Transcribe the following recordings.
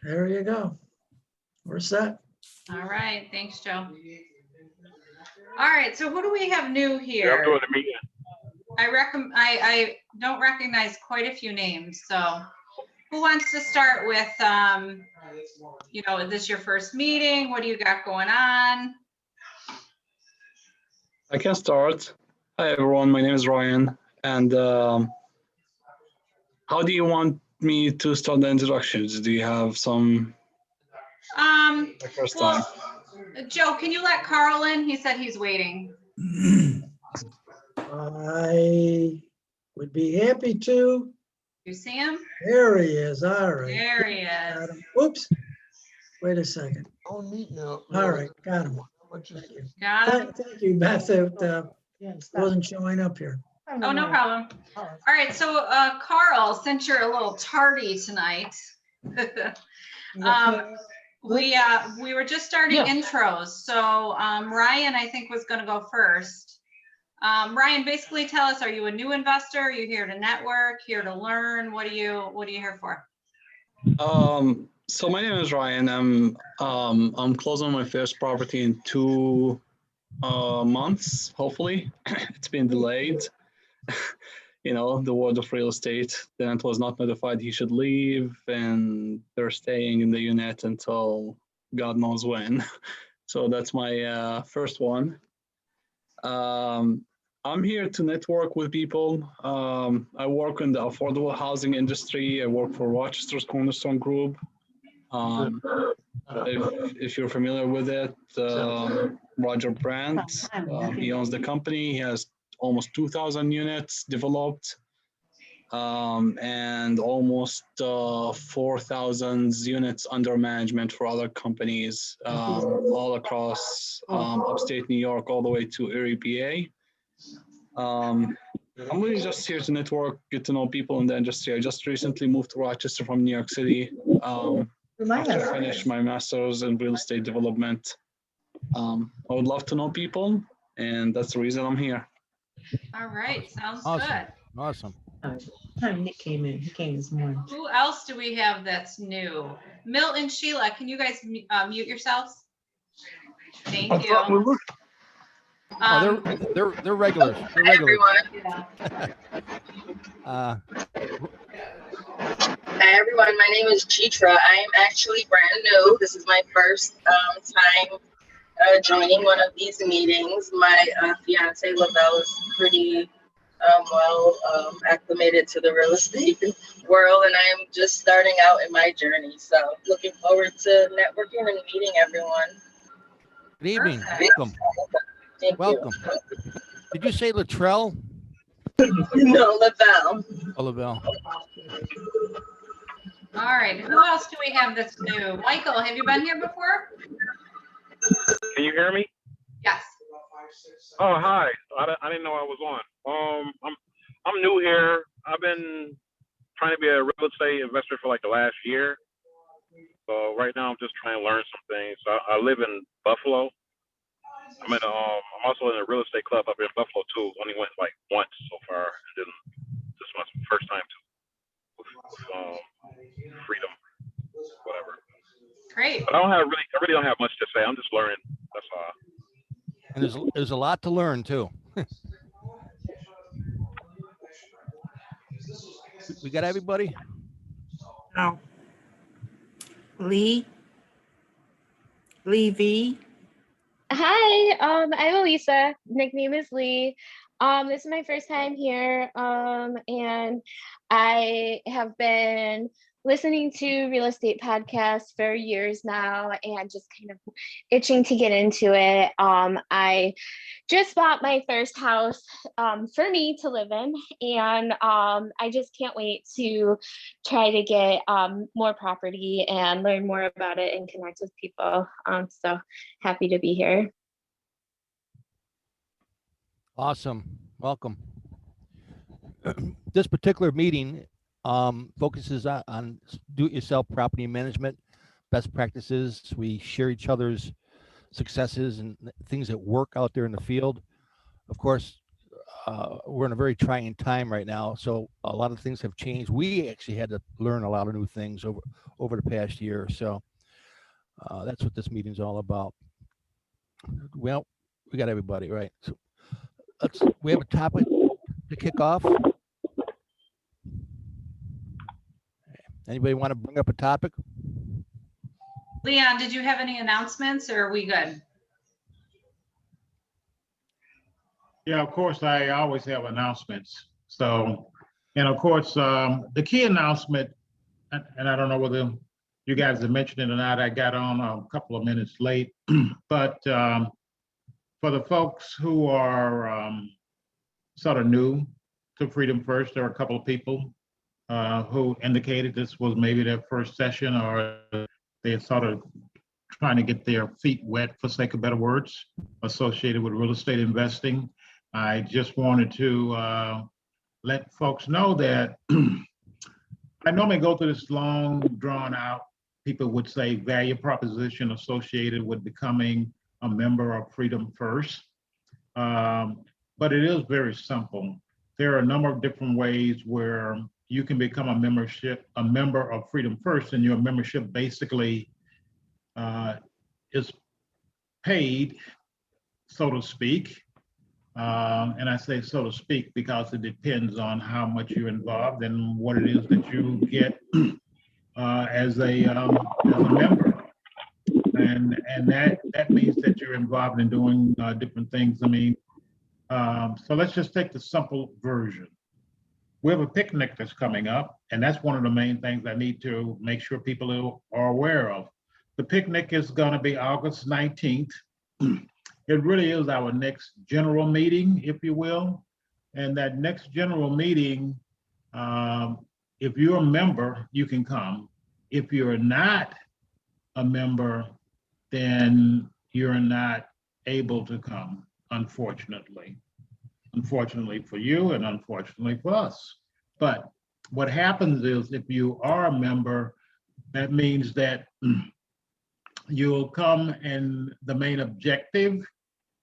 There you go. We're set. All right, thanks, Joe. All right, so who do we have new Yeah, I'm here? doing the meeting. I don't recognize quite a few names, so who wants to start with, is this your first meeting? What do you got going on? I can start. Hi everyone, my name is Ryan, and how do you want me to start the introductions? Do you have some the first time? Joe, can you let Carl in? He said he's waiting. I would be happy to. You see him? There he is. All right. There he Got is. him. Oops. Wait a second. Oh, neat now. All right, got him. What you Thank you. Got him? Thank you, Beth. It wasn't showing up here. Oh, no problem. All right, so Carl, since you're a little tardy tonight, we were just starting intros. So Ryan, I think, was going to go first. Ryan, basically tell us: are you a new investor? Are you here to network? Here to learn? What are you here for? So my name is Ryan. I'm closing my first property in 2 months. Hopefully, it's been delayed. You know, the world of real estate. The tenant was not notified he should leave, and they're staying in the unit until God knows when. So that's my first one. I'm here to network with people. I work in the affordable housing industry. I work for Rochester's Cornerstone Group. If you're familiar with it, Roger Brandt, he owns the company. He has almost 2,000 units developed, and almost 4,000 units under management for other companies all across upstate New York, all the way to Erie, PA. I'm really just here to network, get to know people in the industry. I just recently moved to Rochester from New York City after I finished my master's in real estate development. I would love to know people, and that's the reason I'm here. All right, sounds Awesome. good. Awesome. Nick came in. He came this morning. Who else do we have that's new? Milt and Sheila, can you guys mute yourselves? Thank you. Oh, they're regulars. They're Hi, regulars. everyone. Hi, everyone. My name is Chitra. I am actually brand new. This is my first time joining one of these meetings. My fiance Lavelle is pretty well acclimated to the real estate world, and I am just starting out in my journey. So looking forward to networking and meeting everyone. Good evening. Welcome. Welcome. Did you say Latrell? No, Lavelle. Oh, Lavelle. All right, who else do we have that's new? Michael, have you been here before? Can you hear me? Yes. Oh, hi. I didn't know I was on. I'm new here. I've been trying to be a real estate investor for like the last year. So right now I'm just trying to learn some things. I live in Buffalo. I'm also in a real estate club up in Buffalo too. Only went like once so far, and then this was my first time with Freedom, whatever. Great. But I really don't have much to say. I'm just learning. That's all. And there's a lot to learn too. We got everybody? No. Lee V. Hi, I'm Elisa. Nickname is Lee. This is my first time here, and I have been listening to real estate podcasts for years now and just kind of itching to get into it. I just bought my first house for me to live in, and I just can't wait to try to get more property and learn more about it and connect with people. So happy to be here. Awesome. Welcome. This particular meeting focuses on do-it-yourself property management best practices. We share each other's successes and things that work out there in the field. Of course, we're in a very trying time right now. So a lot of things have changed. We actually had to learn a lot of new things over the past year. So that's what this meeting's all about. Well, we got everybody right. So we have a topic to kick off. Anybody want to bring up a topic? Leon, did you have any announcements or are we good? Yeah, of course, I always have announcements. So, and of course, the key announcement, and I don't know whether you guys have mentioned it or not, I got on a couple of minutes late, but for the folks who are sort of new to Freedom First, there are a couple of people who indicated this was maybe their first session, or they're sort of trying to get their feet wet, for sake of better words, associated with real estate investing. I just wanted to let folks know that I normally go through this long, drawn out, people would say, value proposition associated with becoming a member of Freedom First. But it is very simple. There are a number of different ways where you can become a member of Freedom First, and your membership basically is paid, so to speak. And I say so to speak because it depends on how much you're involved and what it is that you get as a member. And that means that you're involved in doing different things. I mean, so let's just take the simple version. We have a picnic that's coming up, and that's one of the main things I need to make sure people are aware of. The picnic is going to be August 19th. It really is our next general meeting, if you will. And that next general meeting, if you're a member, you can come. If you're not a member, then you're not able to come, unfortunately. Unfortunately for you and unfortunately for us. But what happens is if you are a member, that means that you'll come, and the main objective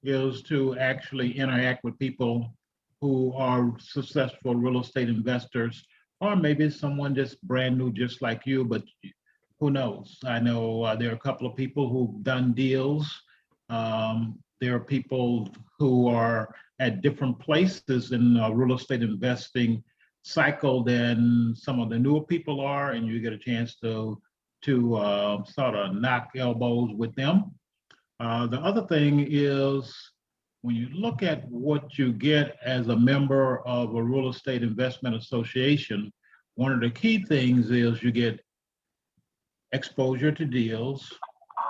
is to actually interact with people who are successful real estate investors, or maybe someone just brand new, just like you, but who knows? I know there are a couple of people who've done deals. There are people who are at different places in real estate investing cycle than some of the newer people are, and you get a chance to sort of knock elbows with them. The other thing is, when you look at what you get as a member of a real estate investment association, one of the key things is you get exposure to deals.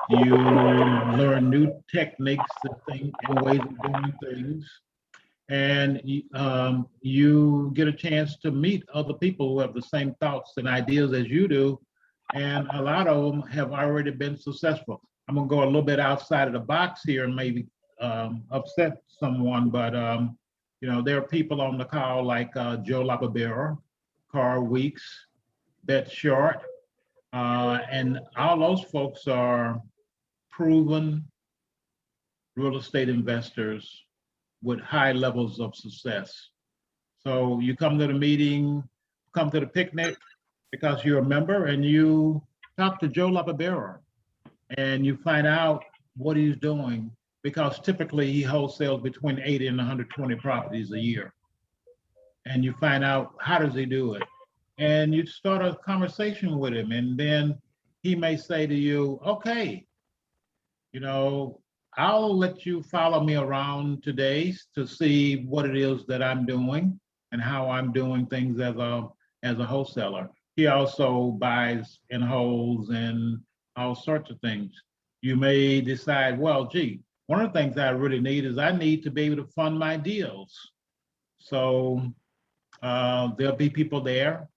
You learn new techniques and ways of doing things. And you get a chance to meet other people who have the same thoughts and ideas as you do. And a lot of them have already been successful. I'm gonna go a little bit outside of the box here and maybe upset someone, but there are people on the call like Joe Lapabera, Carl Weeks, Beth Short, and all those folks are proven real estate investors with high levels of success. So you come to the meeting, come to the picnic because you're a member, and you talk to Joe Lapabera and you find out what he's doing, because typically he wholesales between 80 and 120 properties a year. And you find out, how does he do it? And you start a conversation with him, and then he may say to you, okay, I'll let you follow me around today to see what it is that I'm doing and how I'm doing things as a wholesaler. He also buys and holds and all sorts of things. You may decide, well, gee, one of the things I really need is I need to be able to fund my deals. So there'll be people there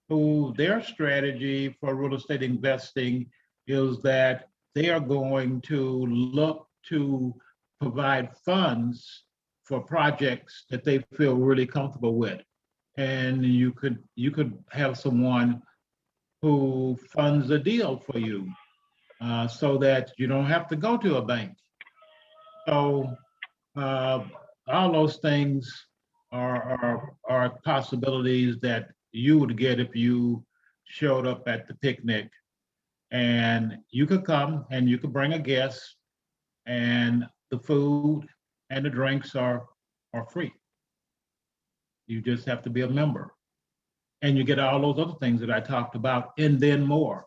who their strategy for real estate investing is that they are going to look to provide funds for projects that they feel really comfortable with. And you could have someone who funds a deal for you so that you don't have to go to a bank. So all those things are possibilities that you would get if you showed up at the picnic. And you could come and you could bring a guest, and the food and the drinks are free. You just have to be a member. And you get all those other things that I talked about and then more.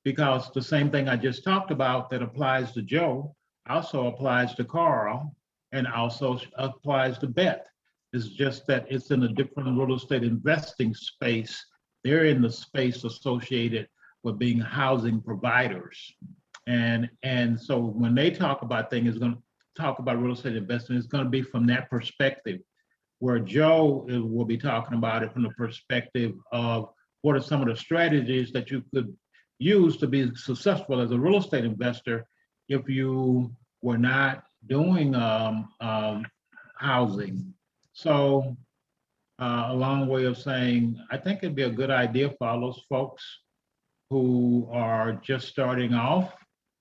Because the same thing I just talked about that applies to Joe also applies to Carl and also applies to Beth. It's just that it's in a different real estate investing space. They're in the space associated with being housing providers. And so when they talk about things, it's going to talk about real estate investing, it's going to be from that perspective, where Joe will be talking about it from the perspective of what are some of the strategies that you could use to be successful as a real estate investor if you were not doing housing. So a long way of saying, I think it'd be a good idea for all those folks who are just starting off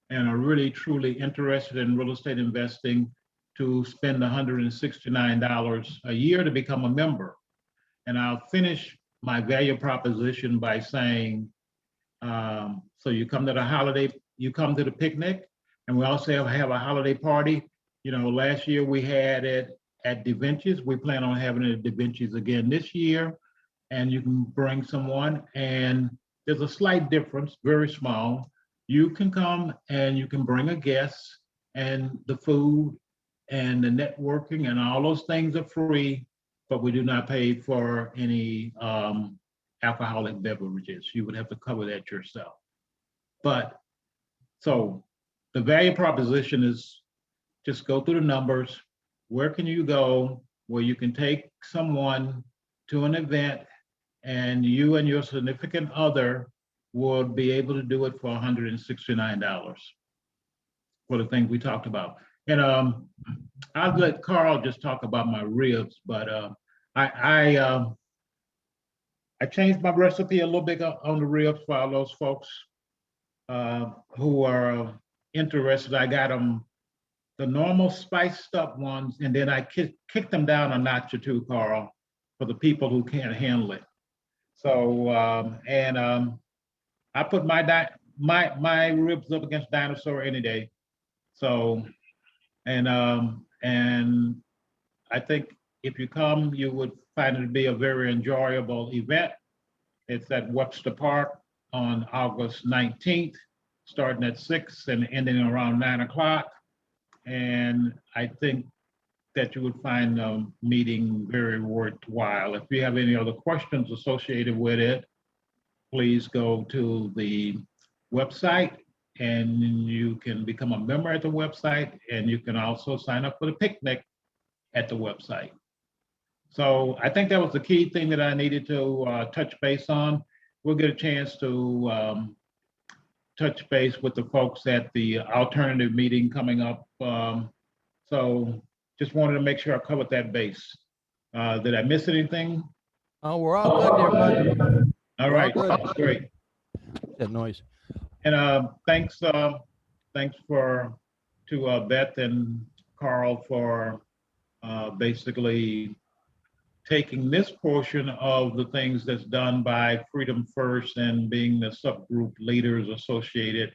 and are really truly interested in real estate investing to spend $169 a year to become a member. And I'll finish my value proposition by saying, so you come to the holiday, you come to the picnic, and we also have a holiday party. You know, last year we had it at Da Vinci's. We plan on having it at Da Vinci's again this year. And you can bring someone, and there's a slight difference, very small. You can come and you can bring a guest, and the food and the networking and all those things are free, but we do not pay for any alcoholic beverages. You would have to cover that yourself. But so the value proposition is just go through the numbers. Where can you go where you can take someone to an event and you and your significant other would be able to do it for $169 for the things we talked about. And I'll let Carl just talk about my ribs, but I changed my recipe a little bit on the ribs for all those folks who are interested. I got them the normal spiced up ones, and then I kicked them down a notch or two, Carl, for the people who can't handle it. So I put my ribs up against dinosaur any day. So and I think if you come, you would find it to be a very enjoyable event. It's at Webster Park on August 19th, starting at 6 and ending around 9 o'clock. And I think that you would find the meeting very worthwhile. If you have any other questions associated with it, please go to the website and you can become a member at the website, and you can also sign up for the picnic at the website. So I think that was the key thing that I needed to touch base on. We'll get a chance to touch base with the folks at the alternative meeting coming up. So just wanted to make sure I covered that base. Did I miss anything? Oh, we're all good there, bud. All right, that's great. That noise. And thanks to Beth and Carl for basically taking this portion of the things that's done by Freedom First and being the subgroup leaders associated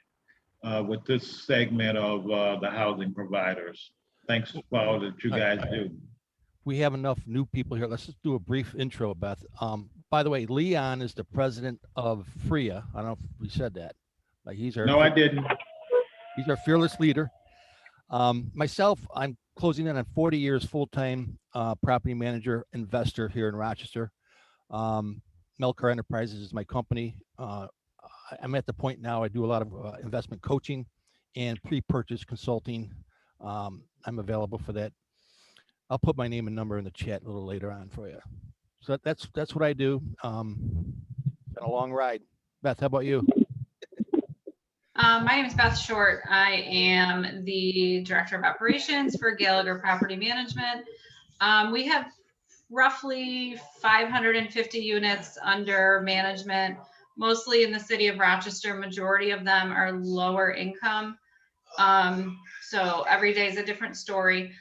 with this segment of the housing providers. Thanks for all that you guys do. We have enough new people here. Let's just do a brief intro, Beth. By the way, Leon is the president of FFREIA. I don't know if we said that. Like he's our I didn't. He's our fearless leader. Myself, I'm closing in on 40 years full-time property manager, investor here in Rochester. Melcar Enterprises is my company. I'm at the point now I do a lot of investment coaching and pre-purchase consulting. I'm available for that. I'll put my name and number in the chat a little later on for you. So that's what I do. Been a long ride. Beth, how about you? My name is Beth Short. I am the Director of Operations for Gallagher Property Management. We have roughly 550 units under management, mostly in the city of Rochester. Majority of them are lower income. So every day is a different story.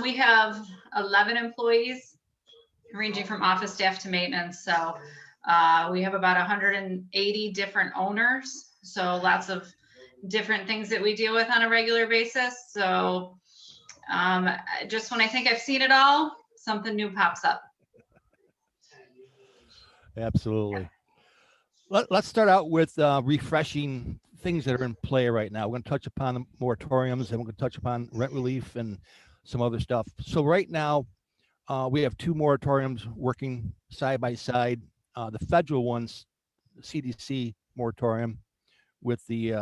We have 11 employees, ranging from office staff to maintenance. So we have about 180 different owners. So lots of different things that we deal with on a regular basis. So just when I think I've seen it all, something new pops up. Absolutely. Let's start out with refreshing things that are in play right now. We're going to touch upon the moratoriums, and we're going to touch upon rent relief and some other stuff. So right now, we have two moratoriums working side by side. The federal one's the CDC moratorium with the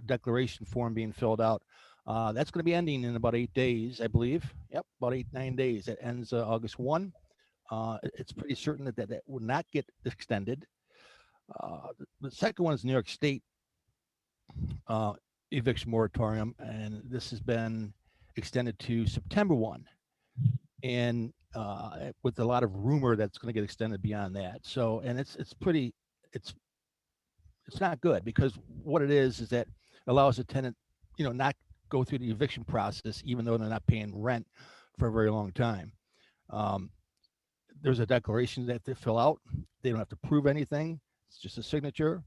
declaration form being filled out. That's going to be ending in about 8 days, I believe. Yep, about 9 days. It ends August 1. It's pretty certain that will not get extended. The second one is New York State eviction moratorium, and this has been extended to September 1. And with a lot of rumor that's going to get extended beyond that. So, and it's not good, because what it is that allows a tenant, not go through the eviction process, even though they're not paying rent for a very long time. There's a declaration that they fill out. They don't have to prove anything. It's just a signature,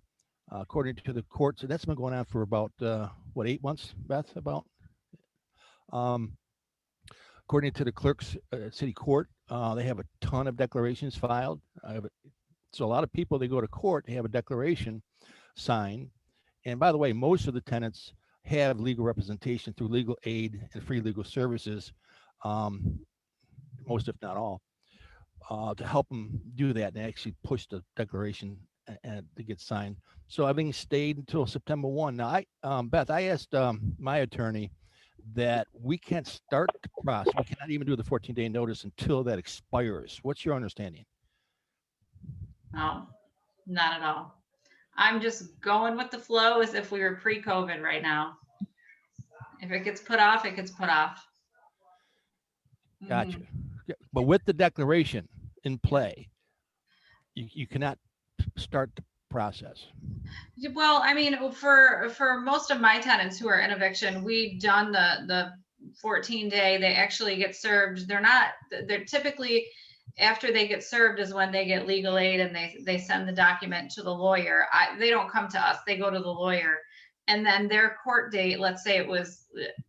according to the court. So that's been going on for about 8 months, Beth, about. According to the clerk's city court, they have a ton of declarations filed. So a lot of people, they go to court, they have a declaration signed. And by the way, most of the tenants have legal representation through legal aid and free legal services, most if not all, to help them do that and actually push the declaration and to get signed. So everything stayed until September 1. Now, Beth, I asked my attorney that we can't start the process. We cannot even do the 14-day notice until that expires. What's your understanding? No, not at all. I'm just going with the flow as if we were pre-COVID right now. If it gets put off, it gets put off. Gotcha. Yeah, but with the declaration in play, you cannot start the process. Well, I mean, for most of my tenants who are in eviction, we've done the 14-day. They actually get served. They're typically, after they get served is when they get legal aid, and they send the document to the lawyer. They don't come to us. They go to the lawyer. And then their court date, let's say it was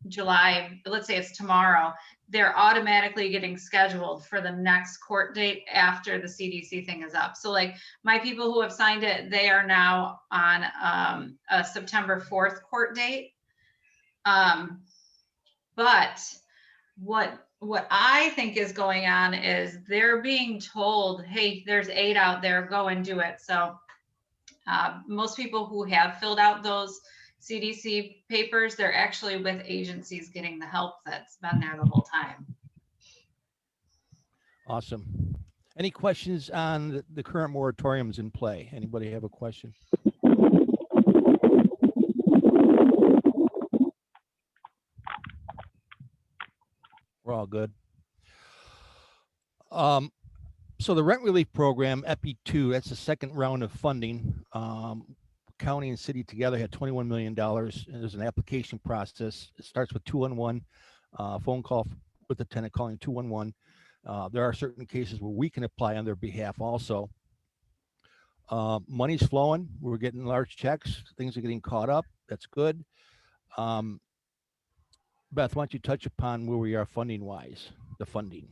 July, let's say it's tomorrow, they're automatically getting scheduled for the next court date after the CDC thing is up. So like my people who have signed it, they are now on a September 4th court date. But what I think is going on is they're being told, hey, there's aid out there, go and do it. So most people who have filled out those CDC papers, they're actually with agencies getting the help that's been there the whole time. Awesome. Any questions on the current moratoriums in play? Anybody have a question? We're all good. So the rent relief program, EPI2, that's the second round of funding. County and city together had $21 million, and there's an application process. It starts with 211, phone call with the tenant calling 211. There are certain cases where we can apply on their behalf also. Money's flowing. We're getting large checks. Things are getting caught up. That's good. Beth, why don't you touch upon where we are funding-wise, the funding?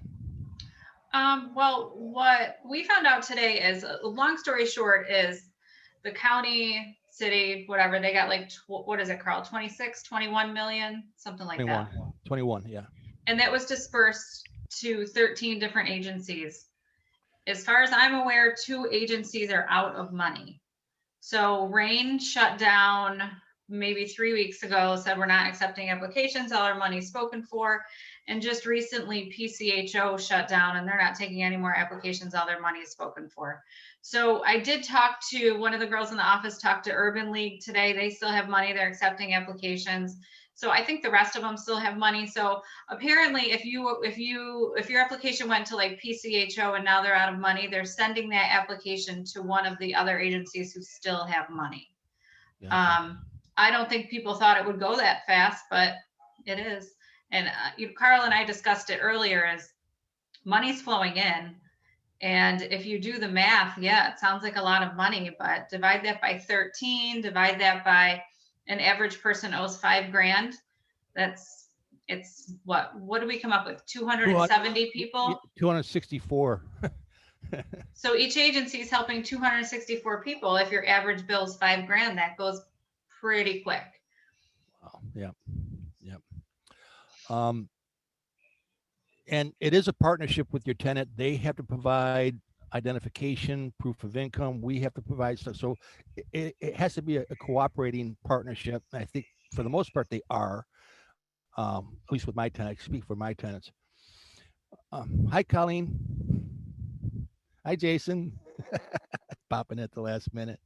Well, what we found out today is, long story short, is the county, city, whatever, they got like, what is it, Carl, 26, 21 million, something like 21, that. 21, yeah. And that was dispersed to 13 different agencies. As far as I'm aware, 2 agencies are out of money. So Rain shut down maybe 3 weeks ago, said we're not accepting applications, all our money's spoken for. And just recently PCHO shut down and they're not taking any more applications, all their money is spoken for. So I did talk to one of the girls in the office, talked to Urban League today. They still have money, they're accepting applications. So I think the rest of them still have money. So apparently if your application went to like PCHO and now they're out of money, they're sending that application to one of the other agencies who still have money. Gotcha. I don't think people thought it would go that fast, but it is. And Carl and I discussed it earlier, as money's flowing in. And if you do the math, yeah, it sounds like a lot of money, but divide that by 13, divide that by an average person owes $5,000. It's what do we come up with? 270 people? 264. So each agency is helping 264 people. If your average bill is $5,000, that goes pretty quick. Wow. Yeah. And it is a partnership with your tenant. They have to provide identification, proof of income. We have to provide stuff. So it has to be a cooperating partnership. I think for the most part, they are, at least with my tenants. I speak for my tenants. Hi, Colleen. Hi, Jason. Popping at the last minute.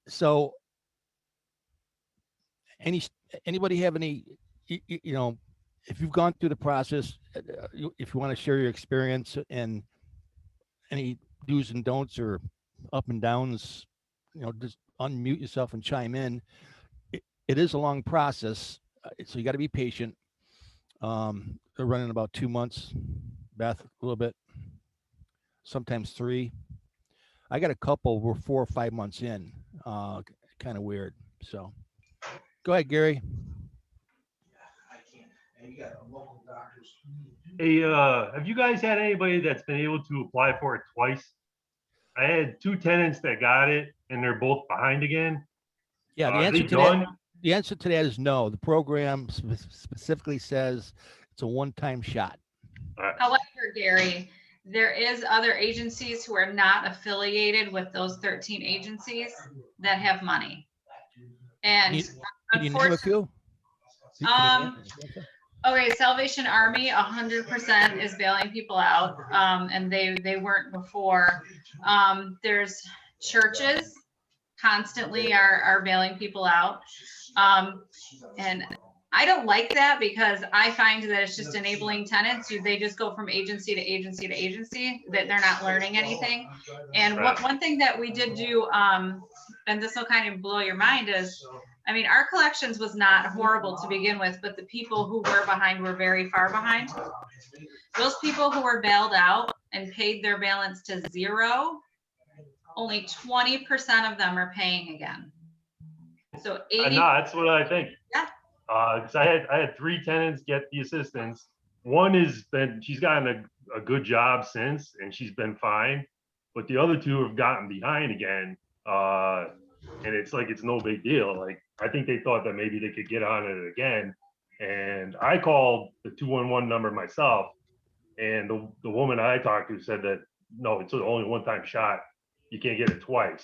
So anybody have any, if you've gone through the process, if you want to share your experience and any do's and don'ts or up and downs, just unmute yourself and chime in. It is a long process, so you got to be patient. They're running about 2 months, Beth, a little bit, sometimes 3. I got a couple, we're 4 or 5 months in, kind of weird. So go ahead, Gary. Hey, have you guys had anybody that's been able to apply for it twice? I had 2 tenants that got it, and they're both behind again. Yeah, Are they done? The answer to that is no. The program specifically says it's a one-time shot. However, Gary, there is other agencies who are not affiliated with those 13 agencies that have money. And Can you name a few? Okay, Salvation Army 100% is bailing people out, and they weren't before. There's churches constantly are bailing people out, and I don't like that, because I find that it's just enabling tenants. They just go from agency to agency to agency, that they're not learning anything. And one thing that we did do, and this will kind of blow your mind, is, I mean, our collections was not horrible to begin with, but the people who were behind were very far behind. Those people who were bailed out and paid their balance to 0, only 20% of them are paying again. So 80. No, that's what I think. Yeah. Because I had 3 tenants get the assistance. One she's gotten a good job since, and she's been fine. But the other 2 have gotten behind again. And it's like, it's no big deal. Like, I think they thought that maybe they could get on it again. And I called the 211 number myself. And the woman I talked to said that, no, it's only one-time shot. You can't get it twice.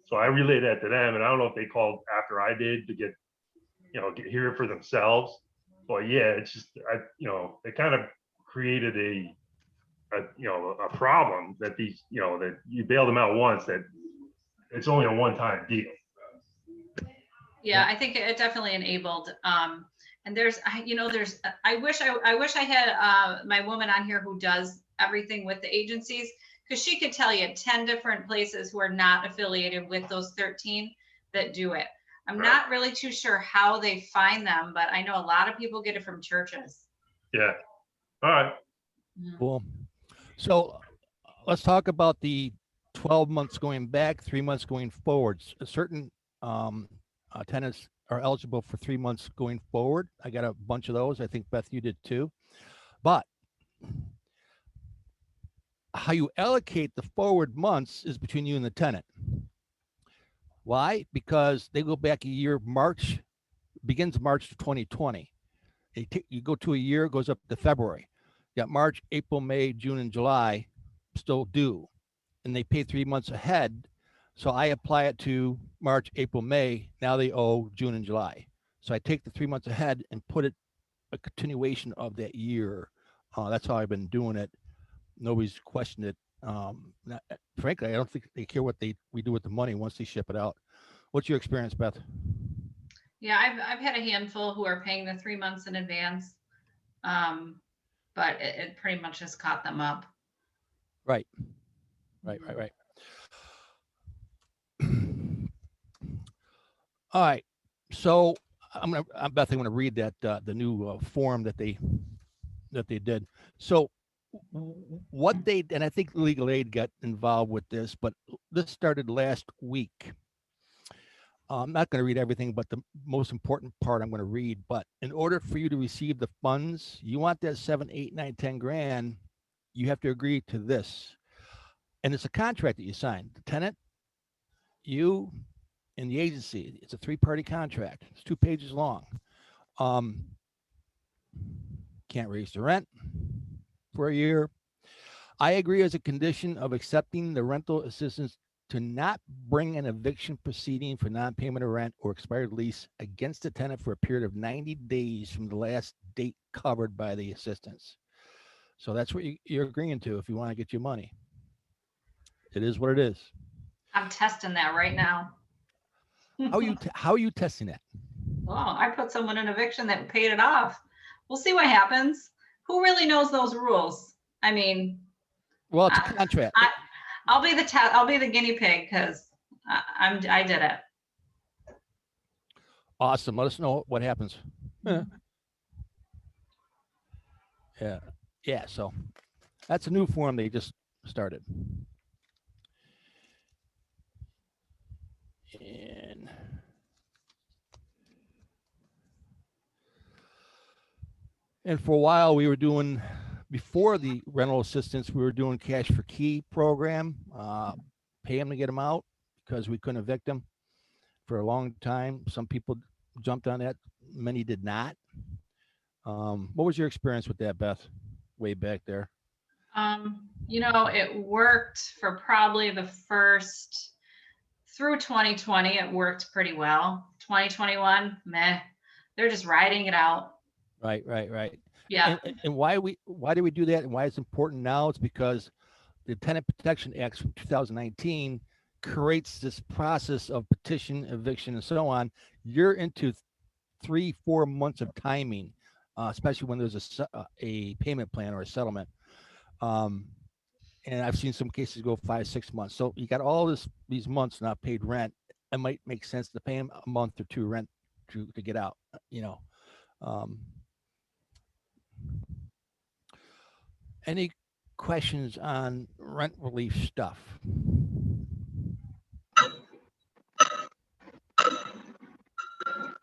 So I relayed that to them. And I don't know if they called after I did to hear it for themselves. But yeah, it's just, it kind of created a problem that that you bailed them out once, that it's only a one-time deal. Yeah, I think it definitely enabled. And I wish I had my woman on here who does everything with the agencies, because she could tell you 10 different places who are not affiliated with those 13 that do it. I'm not really too sure how they find them, but I know a lot of people get it from churches. Yeah. All right. Cool. So let's talk about the 12 months going back, 3 months going forwards. Certain tenants are eligible for 3 months going forward. I got a bunch of those. I think, Beth, you did too. But how you allocate the forward months is between you and the tenant. Why? Because they go back a year. March begins March of 2020. You go to a year, it goes up to February. You got March, April, May, June, and July still due. And they pay 3 months ahead. So I apply it to March, April, May. Now they owe June and July. So I take the 3 months ahead and put it a continuation of that year. That's how I've been doing it. Nobody's questioned it. Frankly, I don't think they care what we do with the money once they ship it out. What's your experience, Beth? Yeah, I've had a handful who are paying the 3 months in advance, but it pretty much has caught them up. Right. All right. So Beth, I'm gonna read that, the new form that they did. So what they, and I think legal aid got involved with this, but this started last week. I'm not going to read everything, but the most important part I'm going to read. But in order for you to receive the funds, you want that 7, 8, 9, 10 grand, you have to agree to this. And it's a contract that you sign. The tenant, you, and the agency. It's a 3-party contract. It's 2 pages long. Can't raise the rent for a year. I agree as a condition of accepting the rental assistance to not bring an eviction proceeding for non-payment of rent or expired lease against the tenant for a period of 90 days from the last date covered by the assistance. So that's what you're agreeing to if you want to get your money. It is what it is. I'm testing that right now. How are you testing that? Well, I put someone in eviction that paid it off. We'll see what happens. Who really knows those rules? I mean, well, it's a contract. I'll be the guinea pig because I did it. Awesome. Let us know what happens. Yeah. Yeah. So that's a new form they just started. And for a while we were doing, before the rental assistance, we were doing cash for key program, pay them to get them out because we couldn't evict them for a long time. Some people jumped on that. Many did not. What was your experience with that, Beth, way back there? It worked for probably the first, through 2020, it worked pretty well. 2021, meh. They're just riding it out. Right. Yeah. And why do we do that, and why it's important now? It's because the Tenant Protection Act from 2019 creates this process of petition, eviction, and so on. You're into 3-4 months of timing, especially when there's a payment plan or a settlement. And I've seen some cases go 5-6 months. So you got all these months not paid rent. It might make sense to pay them a month or 2 rent to get out. Any questions on rent relief stuff?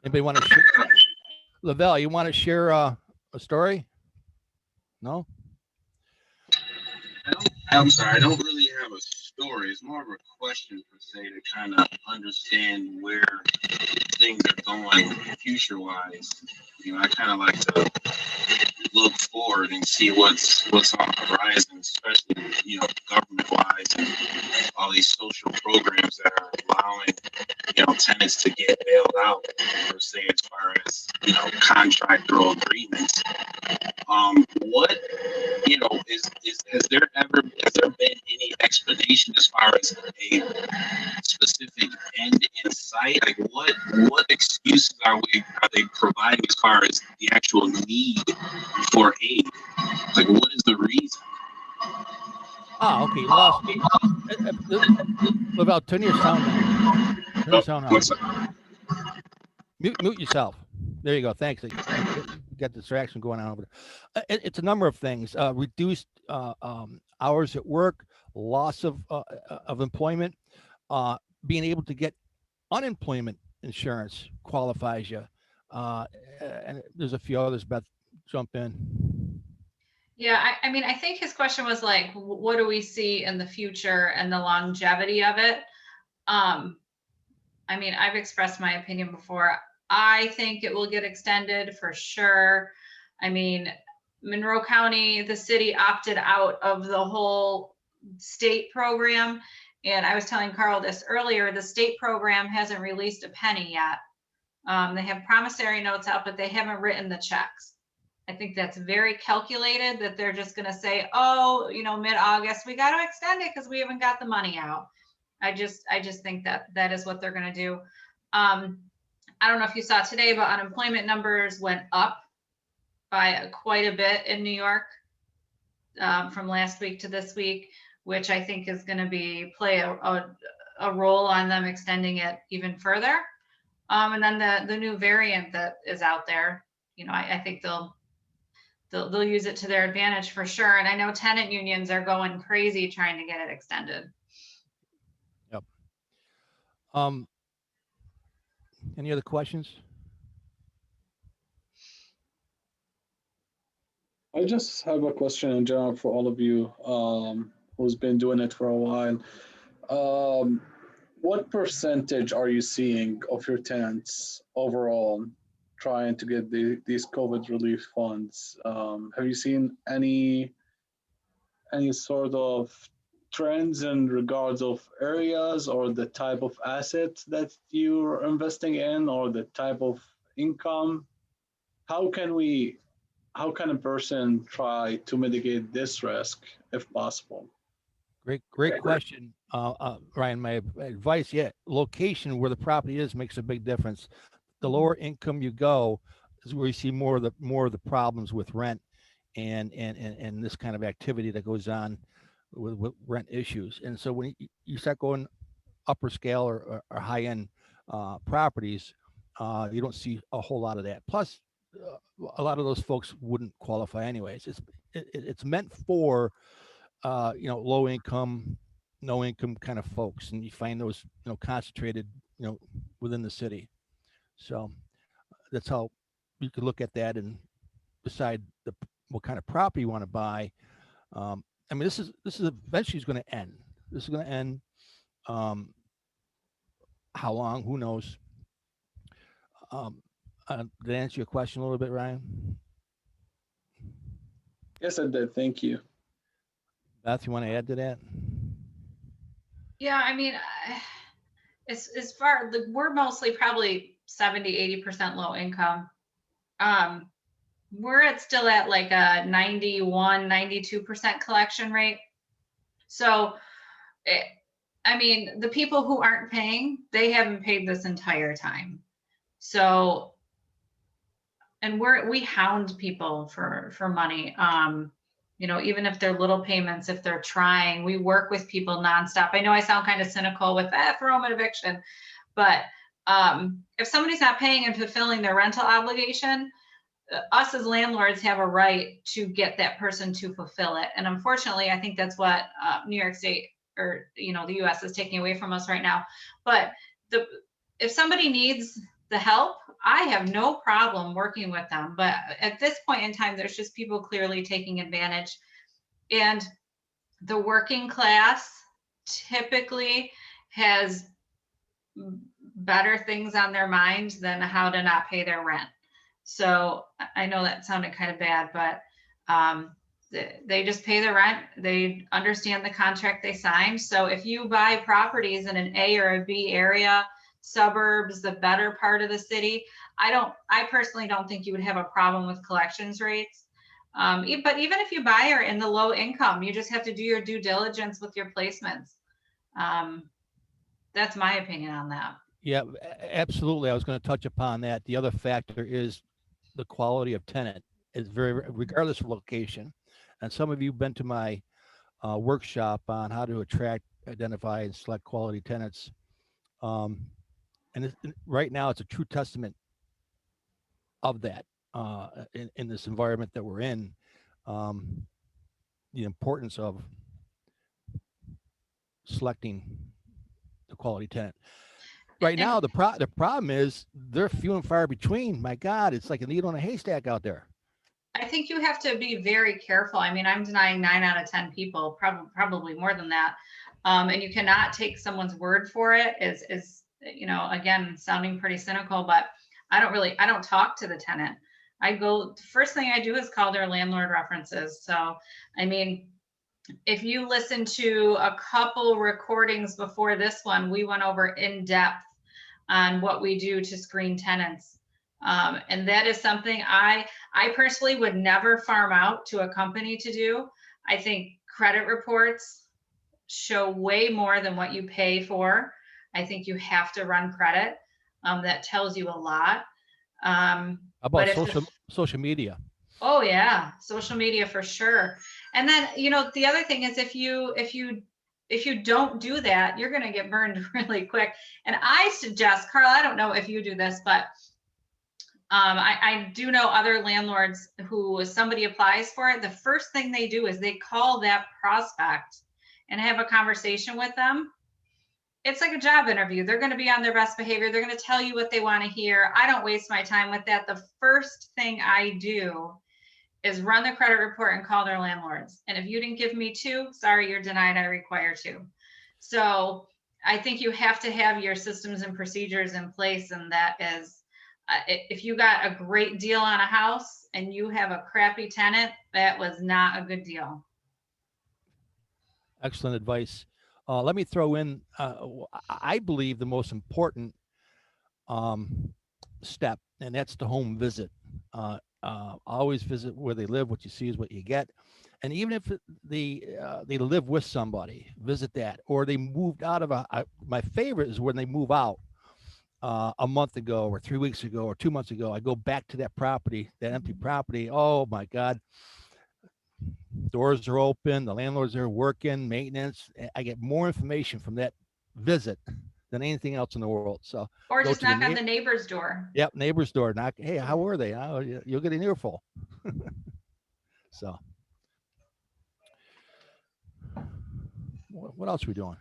Anybody want to share? Lavelle, you want to share a story? No? I'm sorry, I don't really have a story. It's more of a question per se to kind of understand where things are going future-wise. I kind of like to look forward and see what's on the horizon, especially government-wise and all these social programs that are allowing tenants to get bailed out per se, as far as contractual agreements. What has there been any explanation as far as a specific end in sight? Like what excuses are they providing as far as the actual need for aid? Like, what is the reason? Oh, okay. Lost. Lavelle, turn your sound down. Turn your sound on. Mute yourself. There you go. Thanks. You got distraction going on over there. It's a number of things. Reduced hours at work, loss of employment, being able to get unemployment insurance qualifies you. And there's a few others. Beth, jump in. Yeah, I think his question was like, what do we see in the future and the longevity of it? I've expressed my opinion before. I think it will get extended for sure. Monroe County, the city opted out of the whole state program. And I was telling Karl this earlier, the state program hasn't released a penny yet. They have promissory notes out, but they haven't written the checks. I think that's very calculated, that they're just going to say, mid-August, we got to extend it because we haven't got the money out. I just think that is what they're going to do. I don't know if you saw today, but unemployment numbers went up by quite a bit in New York from last week to this week, which I think is going to play a role on them extending it even further. And then the new variant that is out there, you know, I think they'll use it to their advantage for sure. And I know tenant unions are going crazy trying to get it extended. Yep. Any other questions? I just have a question in general for all of you who's been doing it for a while. What percentage are you seeing of your tenants overall trying to get these COVID relief funds? Have you seen any sort of trends in regards of areas or the type of assets that you're investing in or the type of income? How can a person try to mitigate this risk if possible? Great question, Ryan. My advice, location where the property is makes a big difference. The lower income you go is where you see more of the problems with rent and this kind of activity that goes on with rent issues. And so when you start going upper scale or high end properties, you don't see a whole lot of that. Plus, a lot of those folks wouldn't qualify anyways. It's meant for low income, no income kind of folks, and you find those concentrated within the city. So that's how you could look at that and decide what kind of property you want to buy. I mean, this is eventually is going to end. This is going to end. How long? Who knows? Did I answer your question a little bit, Ryan? Yes, I did. Thank you. Beth, you want to add to that? Yeah, I mean, as far, like, we're mostly probably 70-80% low income. We're still at like a 91-92% collection rate. So, I mean, the people who aren't paying, they haven't paid this entire time. So, and we hound people for money. Even if they're little payments, if they're trying, we work with people nonstop. I know I sound kind of cynical with that for home eviction, but if somebody's not paying and fulfilling their rental obligation, us as landlords have a right to get that person to fulfill it. And unfortunately, I think that's what New York State or the U.S. is taking away from us right now. But if somebody needs the help, I have no problem working with them. But at this point in time, there's just people clearly taking advantage. And the working class typically has better things on their mind than how to not pay their rent. So I know that sounded kind of bad, but they just pay the rent. They understand the contract they signed. So if you buy properties in an A or a B area, suburbs, the better part of the city, I personally don't think you would have a problem with collections rates. But even if you buy are in the low income, you just have to do your due diligence with your placements. That's my opinion on that. Yeah, absolutely. I was going to touch upon that. The other factor is the quality of tenant is regardless of location. And some of you have been to my workshop on how to attract, identify, and select quality tenants. And right now, it's a true testament of that in this environment that we're in. The importance of selecting the quality tenant. Right now, the problem is they're few and far between. My God, it's like a needle in a haystack out there. I think you have to be very careful. I mean, I'm denying 9 out of 10 people, probably more than that. And you cannot take someone's word for it. Is again, sounding pretty cynical, but I don't talk to the tenant. The first thing I do is call their landlord references. So, I mean, if you listen to a couple recordings before this one, we went over in depth on what we do to screen tenants. And that is something I personally would never farm out to a company to do. I think credit reports show way more than what you pay for. I think you have to run credit. That tells you a lot. How about social media? Oh yeah, social media for sure. And then the other thing is if if you don't do that, you're going to get burned really quick. And I suggest, Carl, I don't know if you do this, but I do know other landlords who, somebody applies for it, the first thing they do is they call that prospect and have a conversation with them. It's like a job interview. They're going to be on their best behavior. They're going to tell you what they want to hear. I don't waste my time with that. The first thing I do is run the credit report and call their landlords. And if you didn't give me 2, sorry, you're denied. I require 2. So I think you have to have your systems and procedures in place. And that is, if you got a great deal on a house and you have a crappy tenant, that was not a good deal. Excellent advice. Let me throw in, I believe the most important step, and that's the home visit. Always visit where they live. What you see is what you get. And even if they live with somebody, visit that. Or they moved out of my favorite is when they move out a month ago or 3 weeks ago or 2 months ago. I go back to that property, that empty property. Oh my God. Doors are open, the landlords are working, maintenance. I get more information from that visit than anything else in the world. So, or just knock on the neighbor's door. Yep, neighbor's door. Knock. Hey, how were they? Oh, you'll get an earful. So, what else are we doing?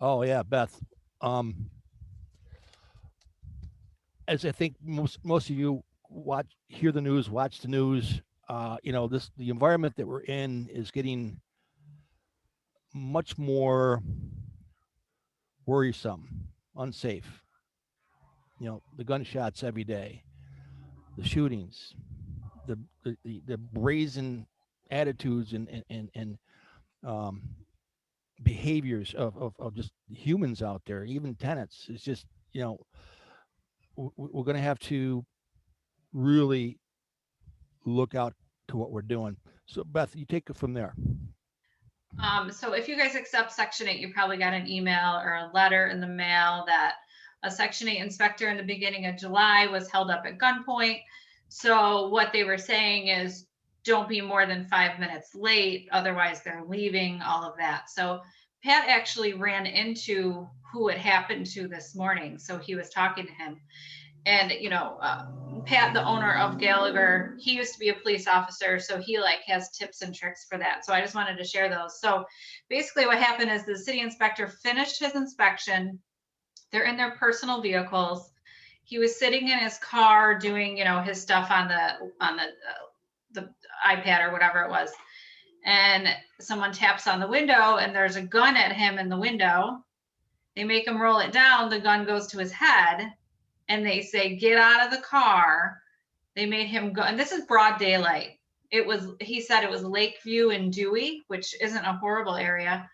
Oh yeah, Beth. As I think most of you hear the news, watch the news. The environment that we're in is getting much more worrisome, unsafe. The gunshots every day, the shootings, the brazen attitudes and behaviors of just humans out there, even tenants. It's just, we're going to have to really look out to what we're doing. So Beth, you take it from there. So if you guys accept Section 8, you probably got an email or a letter in the mail that a Section 8 inspector in the beginning of July was held up at gunpoint. So what they were saying is, don't be more than 5 minutes late, otherwise they're leaving, all of that. So Pat actually ran into who it happened to this morning. So he was talking to him. And, Pat, the owner of Gallagher, he used to be a police officer. So he has tips and tricks for that. So I just wanted to share those. So basically what happened is the city inspector finished his inspection. They're in their personal vehicles. He was sitting in his car doing, his stuff on the iPad or whatever it was. And someone taps on the window and there's a gun at him in the window. They make him roll it down. The gun goes to his head. And they say, get out of the car. They made him go, and this is broad daylight. He said it was Lakeview and Dewey, which isn't a horrible area.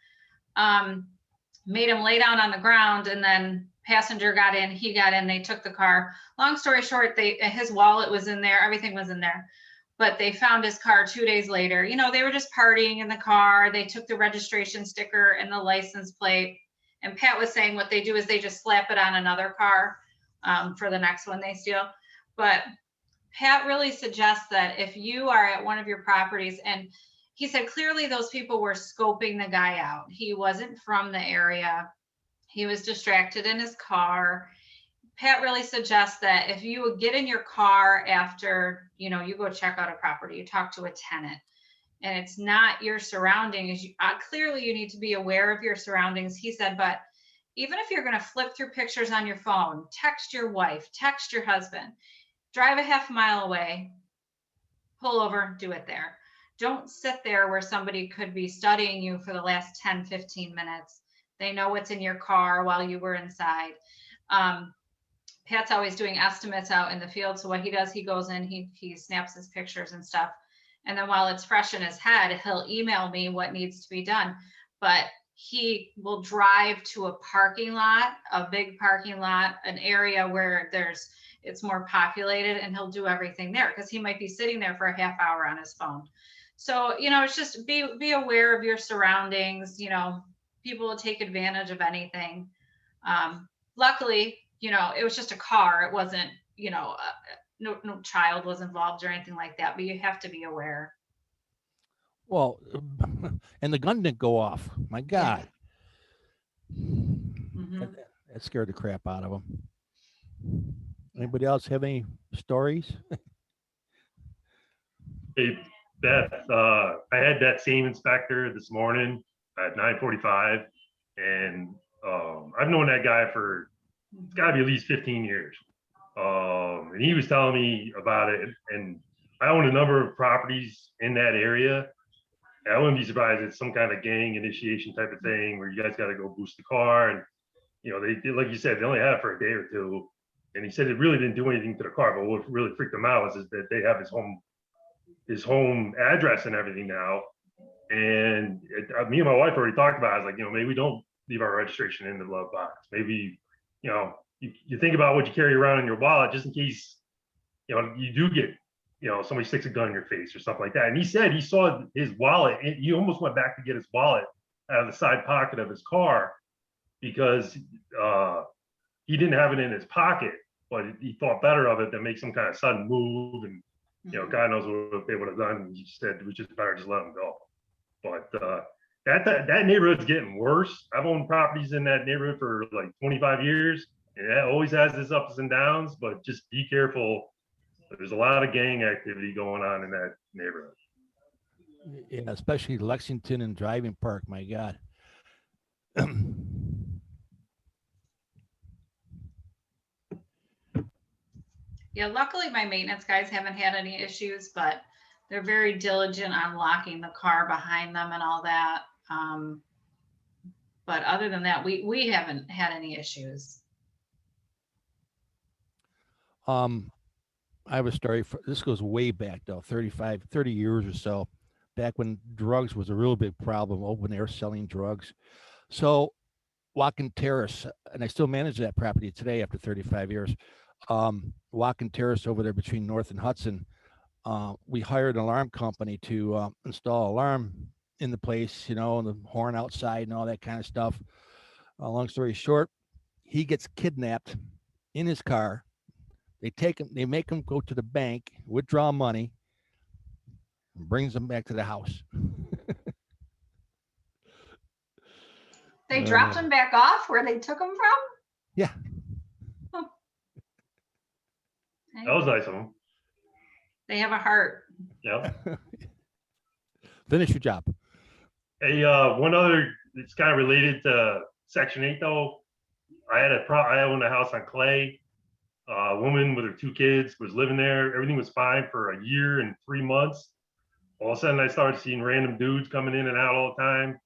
Made him lay down on the ground, and then passenger got in, he got in, they took the car. Long story short, his wallet was in there, everything was in there. But they found his car 2 days later. They were just partying in the car. They took the registration sticker and the license plate. And Pat was saying what they do is they just slap it on another car. For the next one they steal. But Pat really suggests that if you are at one of your properties, and he said clearly those people were scoping the guy out. He wasn't from the area. He was distracted in his car. Pat really suggests that if you would get in your car after, you go check out a property, you talk to a tenant, and it's not your surroundings, clearly you need to be aware of your surroundings. He said, but even if you're going to flip through pictures on your phone, text your wife, text your husband, drive a half mile away, pull over, do it there. Don't sit there where somebody could be studying you for the last 10, 15 minutes. They know what's in your car while you were inside. Pat's always doing estimates out in the field. So what he does, he goes in, he snaps his pictures and stuff. And then while it's fresh in his head, he'll email me what needs to be done. But he will drive to a parking lot, a big parking lot, an area where it's more populated, and he'll do everything there because he might be sitting there for a half hour on his phone. So, it's just be aware of your surroundings. People will take advantage of anything. Luckily, it was just a car. It wasn't, no child was involved or anything like that, but you have to be aware. Well, and the gun didn't go off. My God. Mhm. That scared the crap out of him. Anybody else have any stories? Hey, Beth, I had that same inspector this morning at 9:45, and I've known that guy for, it's gotta be at least 15 years. And he was telling me about it, and I own a number of properties in that area. And I wouldn't be surprised if it's some kind of gang initiation type of thing where you guys gotta go boost the car, and they did, like you said, they only had it for a day or two. And he said it really didn't do anything to the car, but what really freaked him out is that they have his home address and everything now. And me and my wife already talked about it. I was like, maybe we don't leave our registration in the glove box. Maybe, you think about what you carry around in your wallet just in case, you do get, somebody sticks a gun in your face or stuff like that. And he said he saw his wallet, and he almost went back to get his wallet out of the side pocket of his car because he didn't have it in his pocket, but he thought better of it than make some kind of sudden move. And God knows what they would have done. He said it was just better just let them go. But that neighborhood's getting worse. I've owned properties in that neighborhood for like 25 years, and it always has its ups and downs. But just be careful. There's a lot of gang activity going on in that neighborhood. Yeah, especially Lexington and Driving Park. My God. Yeah, luckily my maintenance guys haven't had any issues, but they're very diligent on locking the car behind them and all that. But other than that, we haven't had any issues. I have a story this goes way back though, 30 years or so, back when drugs was a real big problem, open air selling drugs. So Walking Terrace, and I still manage that property today after 35 years. Walking Terrace over there between North and Hudson. We hired an alarm company to install alarm in the place, and the horn outside and all that kind of stuff. Long story short, he gets kidnapped in his car. They make him go to the bank, withdraw money, and brings him back to the house. They dropped him back off where they took him from? Yeah. Oh. That was nice of them. They have a heart. Yeah. Finish your job. Hey, one other, it's kind of related to Section 8 though. I own a house on Clay. A woman with her 2 kids was living there. Everything was fine for a year and 3 months. All of a sudden I started seeing random dudes coming in and out all the time.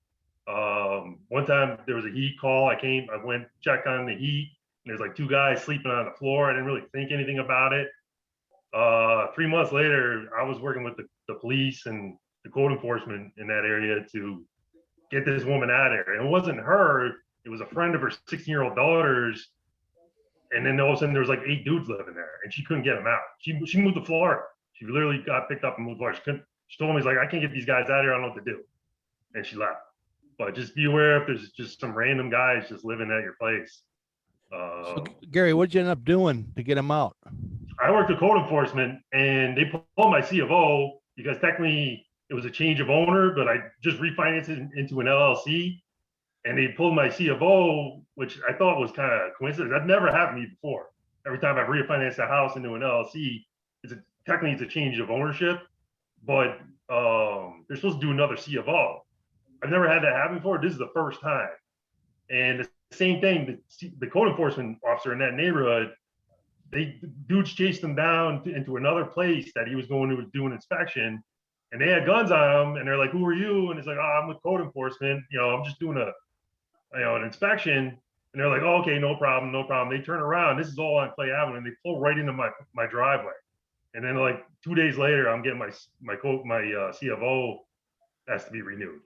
One time there was a heat call. I went check on the heat, and there's like 2 guys sleeping on the floor. I didn't really think anything about it. 3 months later, I was working with the police and the code enforcement in that area to get this woman out of there. And it wasn't her, it was a friend of her 16-year-old daughter's. And then all of a sudden there was like 8 dudes living there, and she couldn't get them out. She moved to Florida. She literally got picked up and moved to Florida. She told me, I can't get these guys out of here. I don't know what to do. And she left. But just be aware if there's just some random guys just living at your place. So, Gary, what'd you end up doing to get him out? I worked with code enforcement, and they pulled my C of O because technically it was a change of owner, but I just refinanced it into an LLC, and they pulled my C of O, which I thought was kind of coincidence. That never happened to me before. Every time I've refinanced a house into an LLC, technically it's a change of ownership, but they're supposed to do another C of O. I've never had that happen before. This is the first time. And the same thing, the code enforcement officer in that neighborhood, dudes chased him down into another place that he was going to do an inspection, and they had guns on him, and they're like, "Who are you?" And it's like, "Oh, I'm with code enforcement. I'm just doing an inspection." And they're like, "Oh, okay, no problem, no problem." They turn around. This is all on Clay Avenue, and they pull right into my driveway. And then like 2 days later, I'm getting my C of O has to be renewed.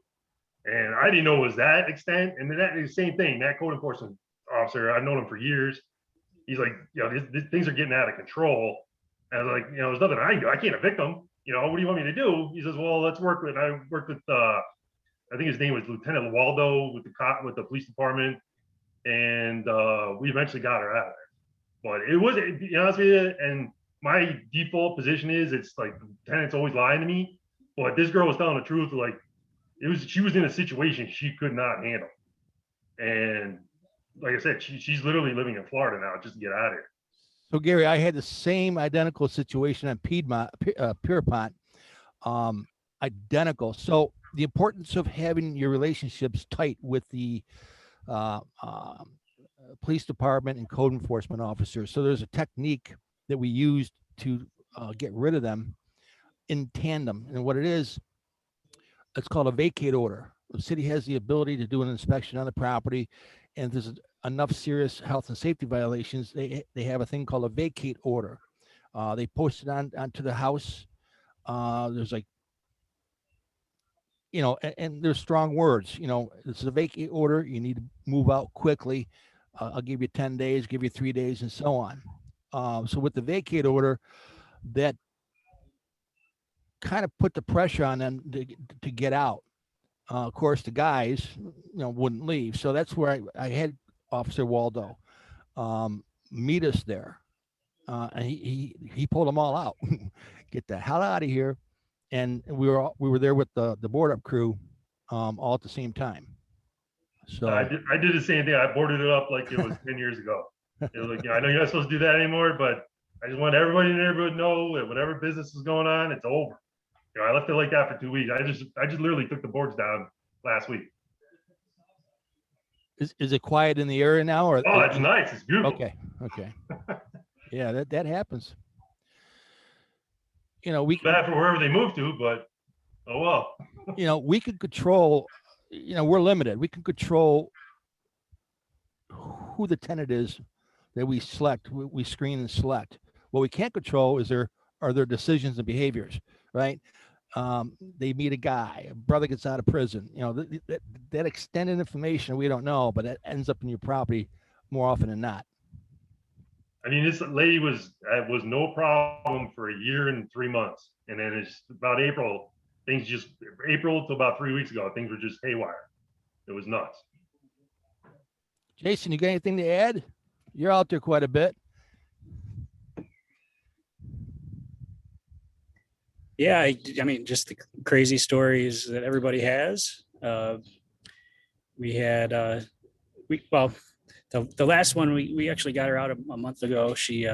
And I didn't know it was that extent. And then that is the same thing. That code enforcement officer, I've known him for years. He's like, these things are getting out of control. And I was like, there's nothing I can do. I can't evict them. What do you want me to do? He says, well, let's work with. I worked with, I think his name was Lieutenant Waldo with the police department, and we eventually got her out of there. But it was, to be honest with you, and my default position is it's like the lieutenant's always lying to me. But this girl was telling the truth. Like she was in a situation she could not handle. And like I said, she's literally living in Florida now just to get out of here. So Gary, I had the same identical situation on Pierpont, identical. So the importance of having your relationships tight with the police department and code enforcement officers. So there's a technique that we used to get rid of them in tandem. And what it is, it's called a vacate order. The city has the ability to do an inspection on the property, and if there's enough serious health and safety violations, they have a thing called a vacate order. They post it onto the house. There's like, and there's strong words, this is a vacate order. You need to move out quickly. I'll give you 10 days, give you 3 days, and so on. So with the vacate order, that kind of put the pressure on them to get out. Of course, the guys, wouldn't leave. So that's where I had Officer Waldo meet us there. And he pulled them all out. Get the hell out of here. And we were there with the board up crew all at the same time. So I did the same thing. I boarded it up like it was 10 years ago. It was like, I know you're not supposed to do that anymore, but I just want everybody in the neighborhood to know that whatever business is going on, it's over. I left it like that for 2 weeks. I just literally took the boards down last week. Is it quiet in the area now? Or oh, it's nice. It's beautiful. Okay. Yeah, that happens. We bad for wherever they move to, but oh well. We can control. We're limited. We can control who the tenant is that we select. We screen and select. What we can't control is are their decisions and behaviors, right? They meet a guy, a brother gets out of prison. That extended information we don't know, but it ends up in your property more often than not. I mean, this lady was no problem for a year and 3 months, and then it's about April to about 3 weeks ago, things were just haywire. It was nuts. Jason, you got anything to add? You're out there quite a bit. Yeah, I mean, just the crazy stories that everybody has. We had, the last one, we actually got her out a month ago. She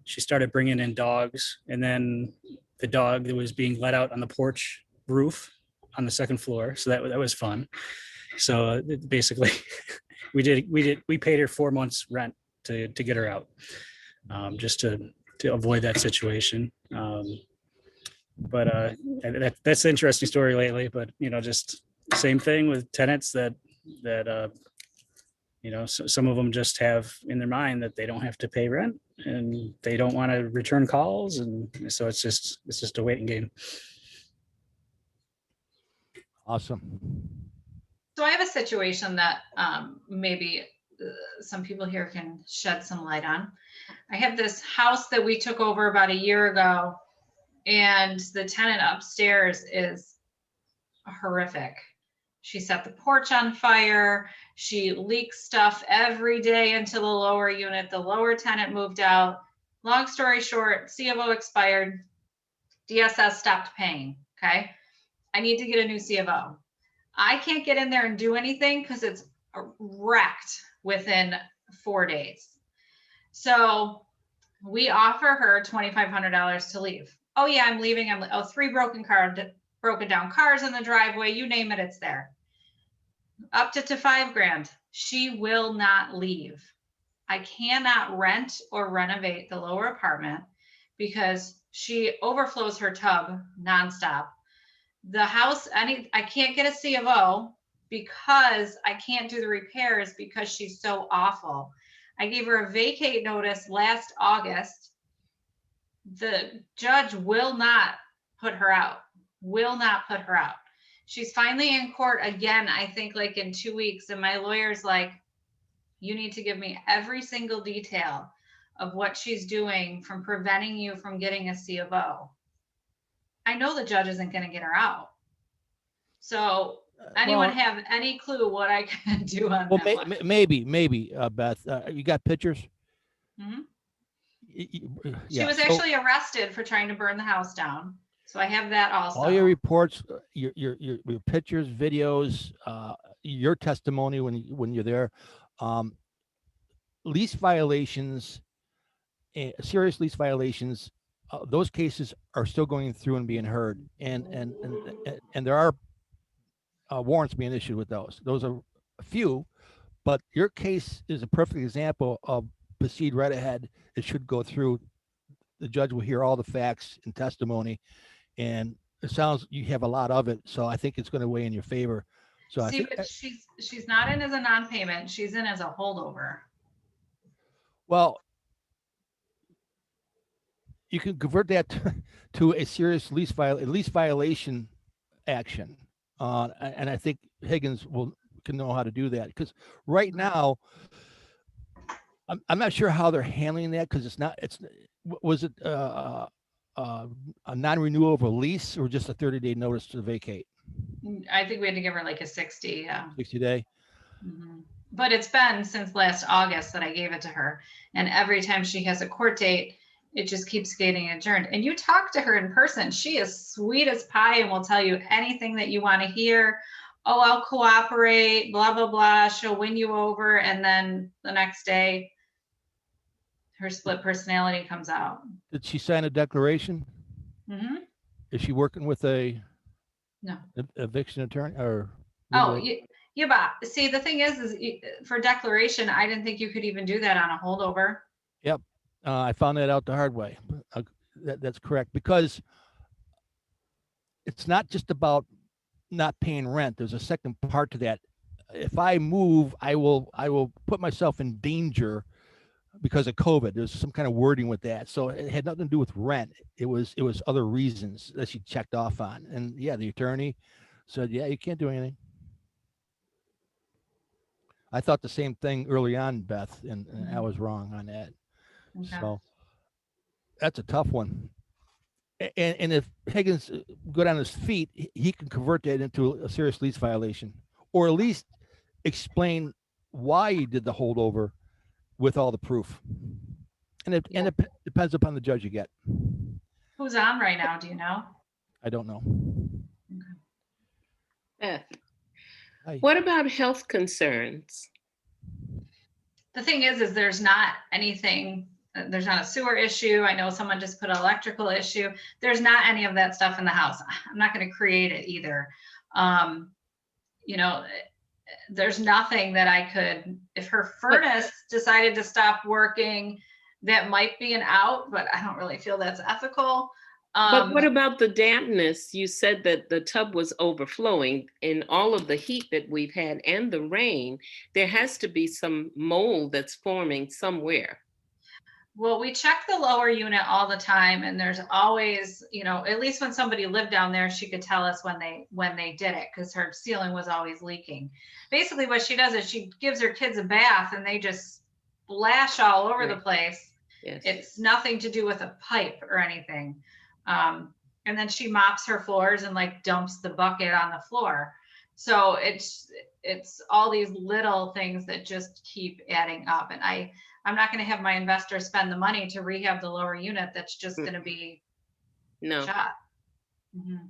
started bringing in dogs, and then the dog that was being let out on the porch roof on the second floor. So that was fun. So basically we paid her 4 months rent to get her out, just to avoid that situation. But that's an interesting story lately, but just same thing with tenants that some of them just have in their mind that they don't have to pay rent and they don't want to return calls. And so it's just a waiting game. Awesome. So I have a situation that maybe some people here can shed some light on. I have this house that we took over about a year ago, and the tenant upstairs is horrific. She set the porch on fire. She leaks stuff every day into the lower unit. The lower tenant moved out. Long story short, C of O expired. DSS stopped paying. Okay. I need to get a new C of O. I can't get in there and do anything because it's wrecked within 4 days. So we offer her $2,500 to leave. Oh yeah, I'm leaving. 3 broken down cars in the driveway. You name it, it's there. Up to $5,000. She will not leave. I cannot rent or renovate the lower apartment because she overflows her tub nonstop. The house, I can't get a C of O because I can't do the repairs because she's so awful. I gave her a vacate notice last August. The judge will not put her out, She's finally in court again, I think like in 2 weeks. And my lawyer's like, you need to give me every single detail of what she's doing from preventing you from getting a C of O. I know the judge isn't going to get her out. So anyone have any clue what I can do on that? Maybe, Beth, you got pictures? Mm-hmm. Yeah, she was actually arrested for trying to burn the house down. So I have that also. All your reports, your pictures, videos, your testimony when you're there, lease violations, serious lease violations, those cases are still going through and being heard, and there are warrants being issued with those. Those are a few, but your case is a perfect example of proceed right ahead. It should go through. The judge will hear all the facts and testimony, and it sounds you have a lot of it, so I think it's going to weigh in your favor. So I See, think, but she's not in as a non-payment. She's in as a holdover. well, you can convert that to a serious lease violation action, and I think Higgins can know how to do that, because right now I'm not sure how they're handling that, because was it a non-renewal of a lease or just a 30-day notice to vacate? I think we had to give her like a 60, yeah. 60-day. Mhm. But it's been since last August that I gave it to her. And every time she has a court date, it just keeps getting adjourned. And you talk to her in person. She is sweet as pie and will tell you anything that you want to hear. Oh, I'll cooperate, blah, blah, blah. She'll win you over. And then the next day, her split personality comes out. Did she sign a declaration? Mm-hmm. Is she working with a No. eviction attorney or? Oh, yeah, but see, the thing is for declaration, I didn't think you could even do that on a holdover. Yep. I found that out the hard way. That's correct, because it's not just about not paying rent. There's a second part to that. If I move, I will put myself in danger because of COVID. There's some kind of wording with that. So it had nothing to do with rent. It was other reasons that she checked off on. And yeah, the attorney said, yeah, you can't do anything. I thought the same thing early on, Beth, and I was wrong on that. Okay. So that's a tough one. And if Higgins got on his feet, he can convert that into a serious lease violation, or at least explain why he did the holdover with all the proof. And it depends upon the judge you get. Who's on right now? Do you know? I don't know. Beth, Hi. what about health concerns? The thing is there's not anything, there's not a sewer issue. I know someone just put an electrical issue. There's not any of that stuff in the house. I'm not going to create it either. You know, there's nothing that I could, if her furnace decided to stop working, that might be an out, but I don't really feel that's ethical. But what about the dampness? You said that the tub was overflowing. In all of the heat that we've had and the rain, there has to be some mold that's forming somewhere. Well, we check the lower unit all the time, and there's always, you know, at least when somebody lived down there, she could tell us when they did it, because her ceiling was always leaking. Basically what she does is she gives her kids a bath and they just splash all over the place. Yes. It's nothing to do with a pipe or anything. And then she mops her floors and like dumps the bucket on the floor. So it's all these little things that just keep adding up. And I'm not going to have my investor spend the money to rehab the lower unit. That's just going to be shot. Mm-hmm.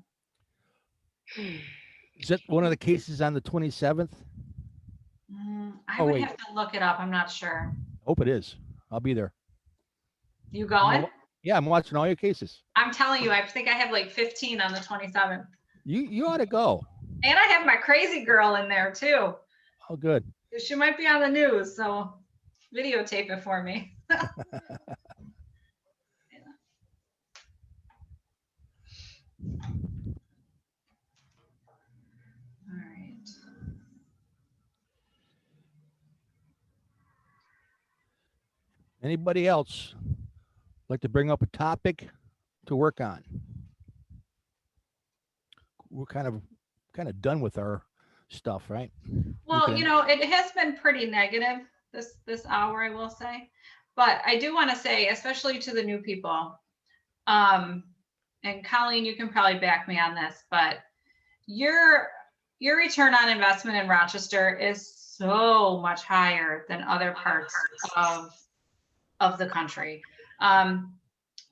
Is that one of the cases on the 27th? I would have to look it up. I'm not sure. Hope it is. I'll be there. You going? Yeah, I'm watching all your cases. I'm telling you, I think I have like 15 on the 27th. You ought to go. And I have my crazy girl in there too. Oh, good. She might be on the news, so videotape it for me. All right. Anybody else like to bring up a topic to work on? We're kind of done with our stuff, right? Well, you know, it has been pretty negative this hour, I will say. But I do want to say, especially to the new people, and Colleen, you can probably back me on this, but your return on investment in Rochester is so much higher than other parts of the country.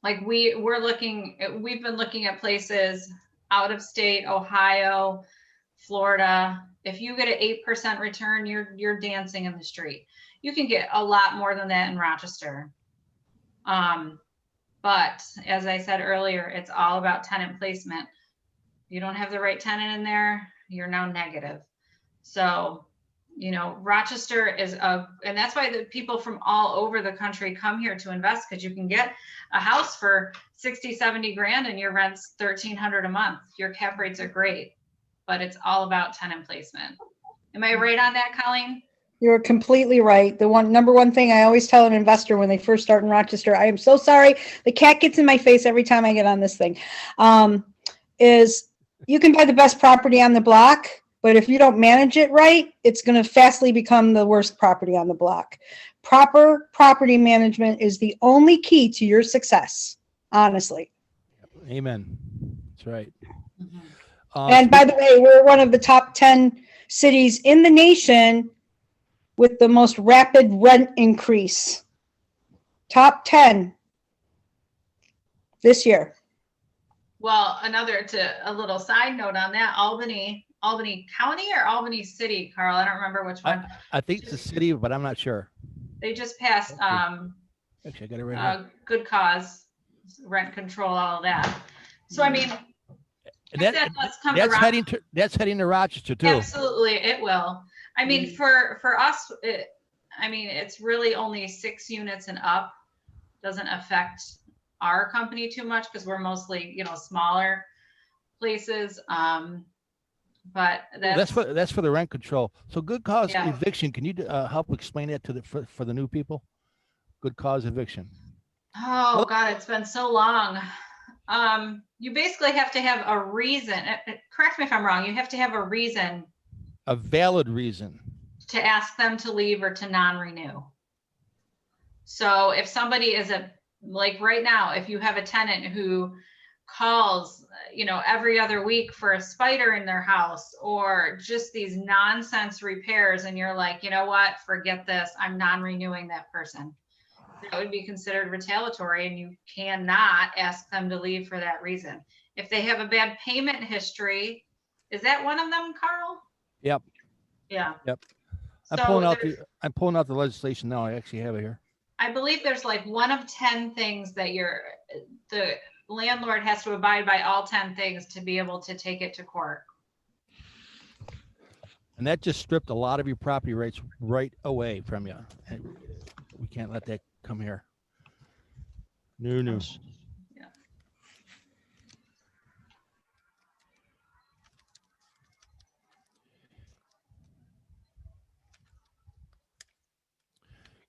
Like we've been looking at places out of state, Ohio, Florida. If you get an 8% return, you're dancing in the street. You can get a lot more than that in Rochester. But as I said earlier, it's all about tenant placement. You don't have the right tenant in there, you're now negative. So, you know, Rochester is and that's why the people from all over the country come here to invest, because you can get a house for 60, 70 grand and your rent's 1,300 a month. Your cap rates are great, but it's all about tenant placement. Am I right on that, Colleen? You're completely right. The number one thing I always tell an investor when they first start in Rochester, I am so sorry, the cat gets in my face every time I get on this thing, is you can buy the best property on the block, but if you don't manage it right, it's going to fastly become the worst property on the block. Proper property management is the only key to your success, honestly. Amen. That's right. And by the way, we're one of the top 10 cities in the nation with the most rapid rent increase. Top 10 this year. Well, a little side note on that, Albany County or Albany City, Carl, I don't remember which one. I think it's the city, but I'm not sure. They just passed Actually, I got it right here. good cause, rent control, all of that. So I mean, That's heading to Rochester too. Absolutely, it will. I mean, for us, it's really only 6 units and up. Doesn't affect our company too much because we're mostly, you know, smaller places. But that's for the rent control. So good cause eviction. Can you help explain that for the new people? Good cause eviction. Oh God, it's been so long. You basically have to have a reason. Correct me if I'm wrong. You have to have a reason. A valid reason. To ask them to leave or to non-renew. So if somebody is like right now, if you have a tenant who calls, you know, every other week for a spider in their house or just these nonsense repairs, and you're like, you know what, forget this, I'm non-renewing that person. That would be considered retaliatory, and you cannot ask them to leave for that reason. If they have a bad payment history, is that one of them, Carl? Yep. Yeah. Yep. I'm So pulling out the legislation now. I actually have it here. I believe there's like 1 of 10 things that the landlord has to abide by, all 10 things to be able to take it to court. And that just stripped a lot of your property rights right away from you. And we can't let that come here. No. Yeah.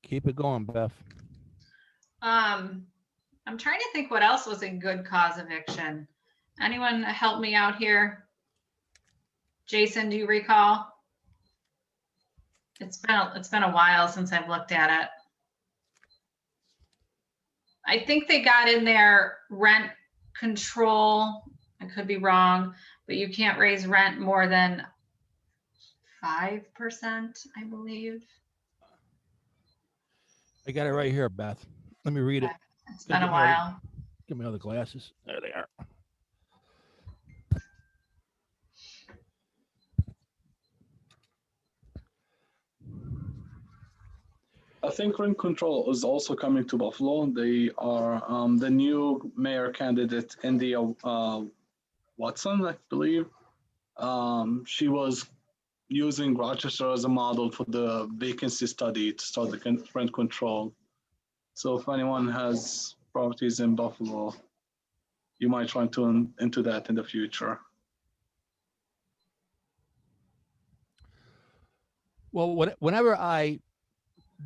Keep it going, Beth. I'm trying to think what else was a good cause eviction. Anyone help me out here? Jason, do you recall? It's been a while since I've looked at it. I think they got in there rent control. I could be wrong, but you can't raise rent more than 5%, I believe. I got it right here, Beth. Let me read it. It's been a while. Give me other glasses. There they are. I think rent control is also coming to Buffalo. They are the new mayor candidate, India Watson, I believe. She was using Rochester as a model for the vacancy study to start the rent control. So if anyone has properties in Buffalo, you might run into that in the future. Well, whenever I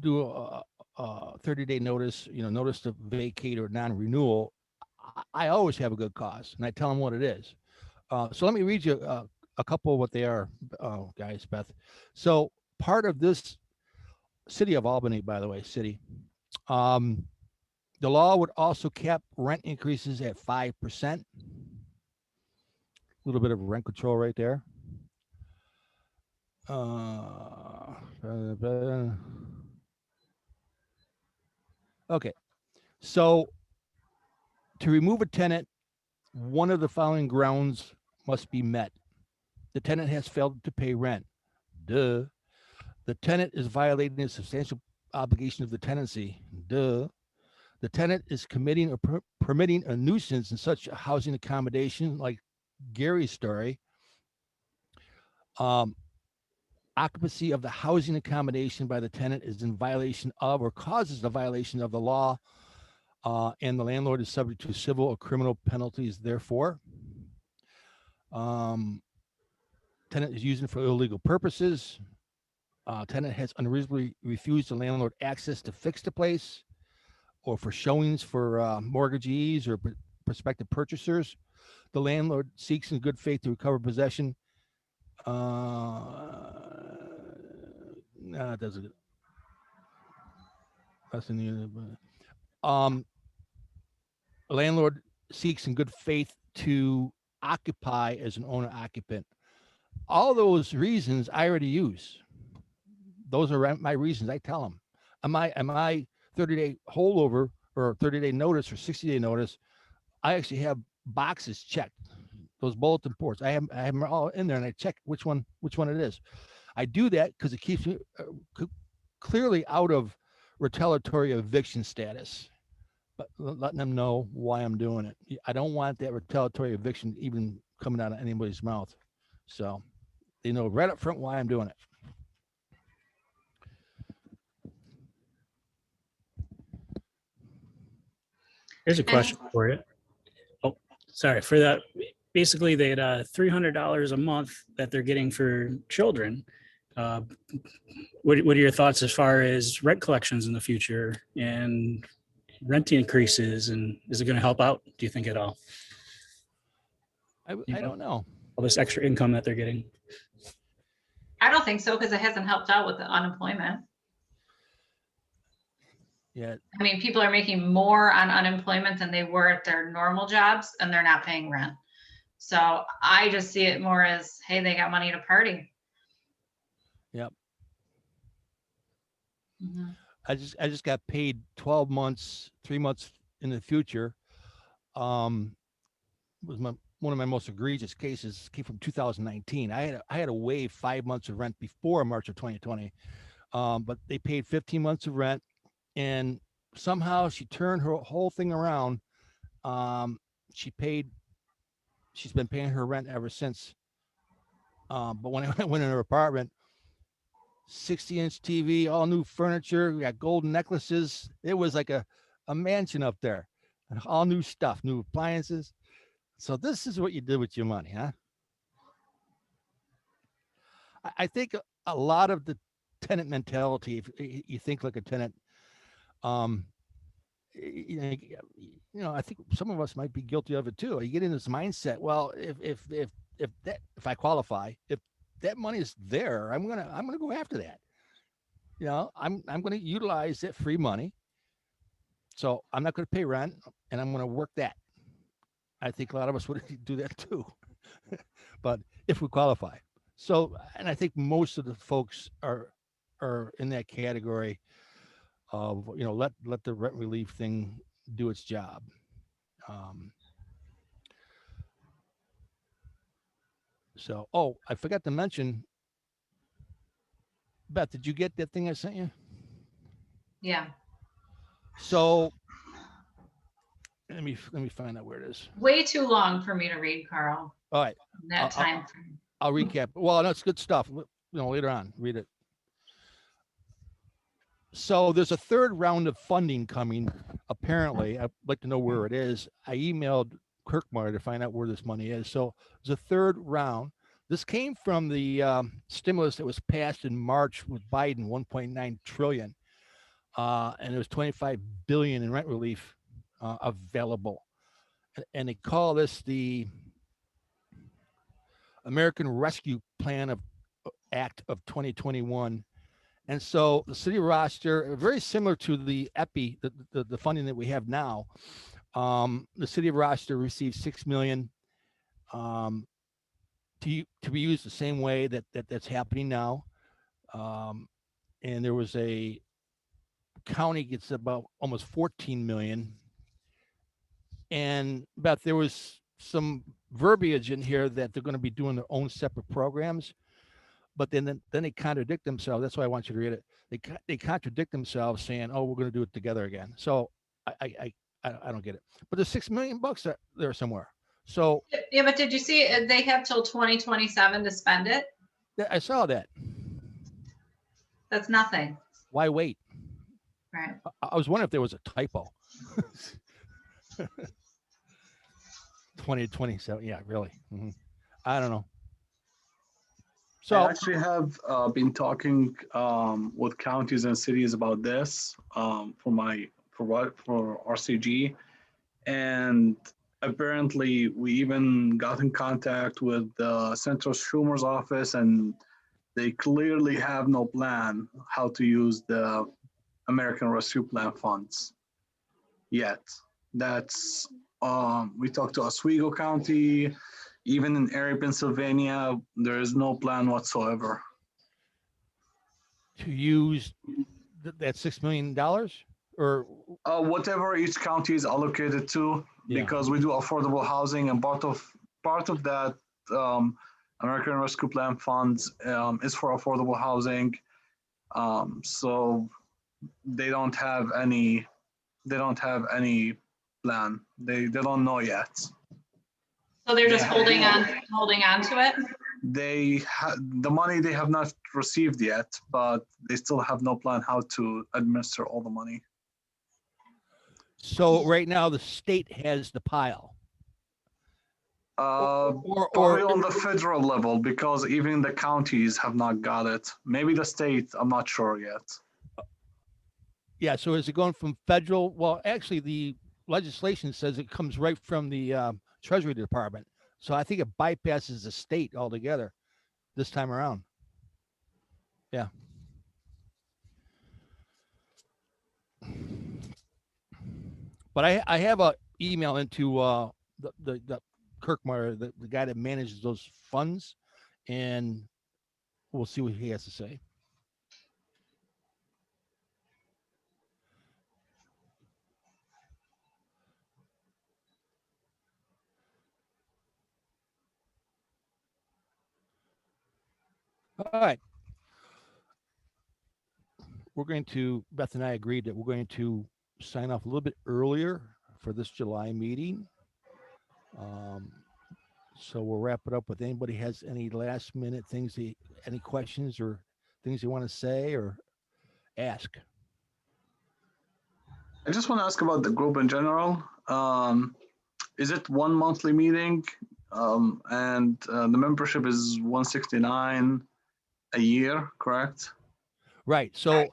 do a 30-day notice, notice to vacate or non-renewal, I always have a good cause, and I tell them what it is. So let me read you a couple of what they are, guys, Beth. So part of this city of Albany, by the way, the law would also cap rent increases at 5%. A little bit of rent control right there. Okay, so To remove a tenant, one of the following grounds must be met. The tenant has failed to pay rent. Duh. The tenant is violating a substantial obligation of the tenancy. Duh. The tenant is committing or permitting a nuisance in such a housing accommodation, like Gary's story. Occupancy of the housing accommodation by the tenant is in violation of or causes the violation of the law, and the landlord is subject to civil or criminal penalties. Therefore, tenant is using for illegal purposes. Tenant has unreasonably refused the landlord access to fix the place, or for showings for mortgagees or prospective purchasers. The landlord seeks in good faith to recover possession. No, it doesn't. That's in the landlord seeks in good faith to occupy as an owner occupant. All those reasons I already use. Those are my reasons. I tell them, am I 30-day holdover or 30-day notice or 60-day notice? I actually have boxes checked. Those bulletin boards, I have them all in there, and I check which one it is. I do that because it keeps me clearly out of retaliatory eviction status, but letting them know why I'm doing it. I don't want that retaliatory eviction even coming out of anybody's mouth. So they know right up front why I'm doing it. Here's a question for you. Oh, sorry for that. Basically, they had $300 a month that they're getting for children. What are your thoughts as far as rent collections in the future and rent increases? And is it going to help out, do you think, at all? I don't know. All this extra income that they're getting. I don't think so, because it hasn't helped out with the unemployment. Yeah. I mean, people are making more on unemployment than they were at their normal jobs, and they're not paying rent. So I just see it more as, hey, they got money to party. Yep. Mhm. I just got paid 12 months, 3 months in the future. Was one of my most egregious cases came from 2019. I had to waive 5 months of rent before March of 2020. But they paid 15 months of rent, and somehow she turned her whole thing around. She's been paying her rent ever since. But when I went in her apartment, 60-inch TV, all new furniture, we got golden necklaces. It was like a mansion up there, and all new stuff, new appliances. So this is what you did with your money, huh? I think a lot of the tenant mentality, if you think like a tenant, you know, I think some of us might be guilty of it too. You get in this mindset. Well, if I qualify, if that money is there, I'm gonna go after that. You know, I'm gonna utilize that free money. So I'm not gonna pay rent, and I'm gonna work that. I think a lot of us would do that too, but if we qualify. So, and I think most of the folks are in that category of, you know, let the rent relief thing do its job. So, oh, I forgot to mention, Beth, did you get that thing I sent you? Yeah. So let me find out where it is. Way too long for me to read, Carl. All right. In that time frame. I'll recap. Well, that's good stuff. You know, later on, read it. So there's a third round of funding coming. Apparently, I'd like to know where it is. I emailed Kirkmeyer to find out where this money is. So there's a third round. This came from the stimulus that was passed in March with Biden, 1.9 trillion, and there was 25 billion in rent relief available. And they call this the American Rescue Plan Act of 2021. And so the city of Rochester, very similar to the EPI, the funding that we have now, the city of Rochester received $6 million to be used the same way that's happening now. And there was a county gets about almost 14 million. And Beth, there was some verbiage in here that they're going to be doing their own separate programs, but then they contradict themselves. That's why I want you to read it. They contradict themselves saying, "Oh, we're going to do it together again." So I don't get it. But there's $6 million there somewhere. So Yeah, but did you see they have till 2027 to spend it? I saw that. That's nothing. Why wait? Right. I was wondering if there was a typo. 2027. Yeah, really. I don't know. So I actually have been talking with counties and cities about this for RCG, and apparently we even got in contact with Senator Schumer's office, and they clearly have no plan how to use the American Rescue Plan funds yet. That's we talked to Oswego County, even in Erie, Pennsylvania, there is no plan whatsoever. To use that $6 million or whatever each county is allocated to, because we do affordable housing, and part of that American Rescue Plan funds is for affordable housing. So they don't have any plan. They don't know yet. So they're just holding on to it. The money they have not received yet, but they still have no plan how to administer all the money. So right now the state has the pile. Probably on the federal level, because even the counties have not got it. Maybe the state, I'm not sure yet. Yeah, so is it going from federal? Well, actually, the legislation says it comes right from the Treasury Department. So I think it bypasses the state altogether this time around. Yeah. But I have a email into the Kirkmeyer, the guy that manages those funds, and we'll see what he has to say. All right. Beth and I agreed that we're going to sign off a little bit earlier for this July meeting. So we'll wrap it up with anybody has any last minute things, any questions or things you want to say or ask. I just want to ask about the group in general. Is it one monthly meeting? And the membership is $169 a year, correct? Right. So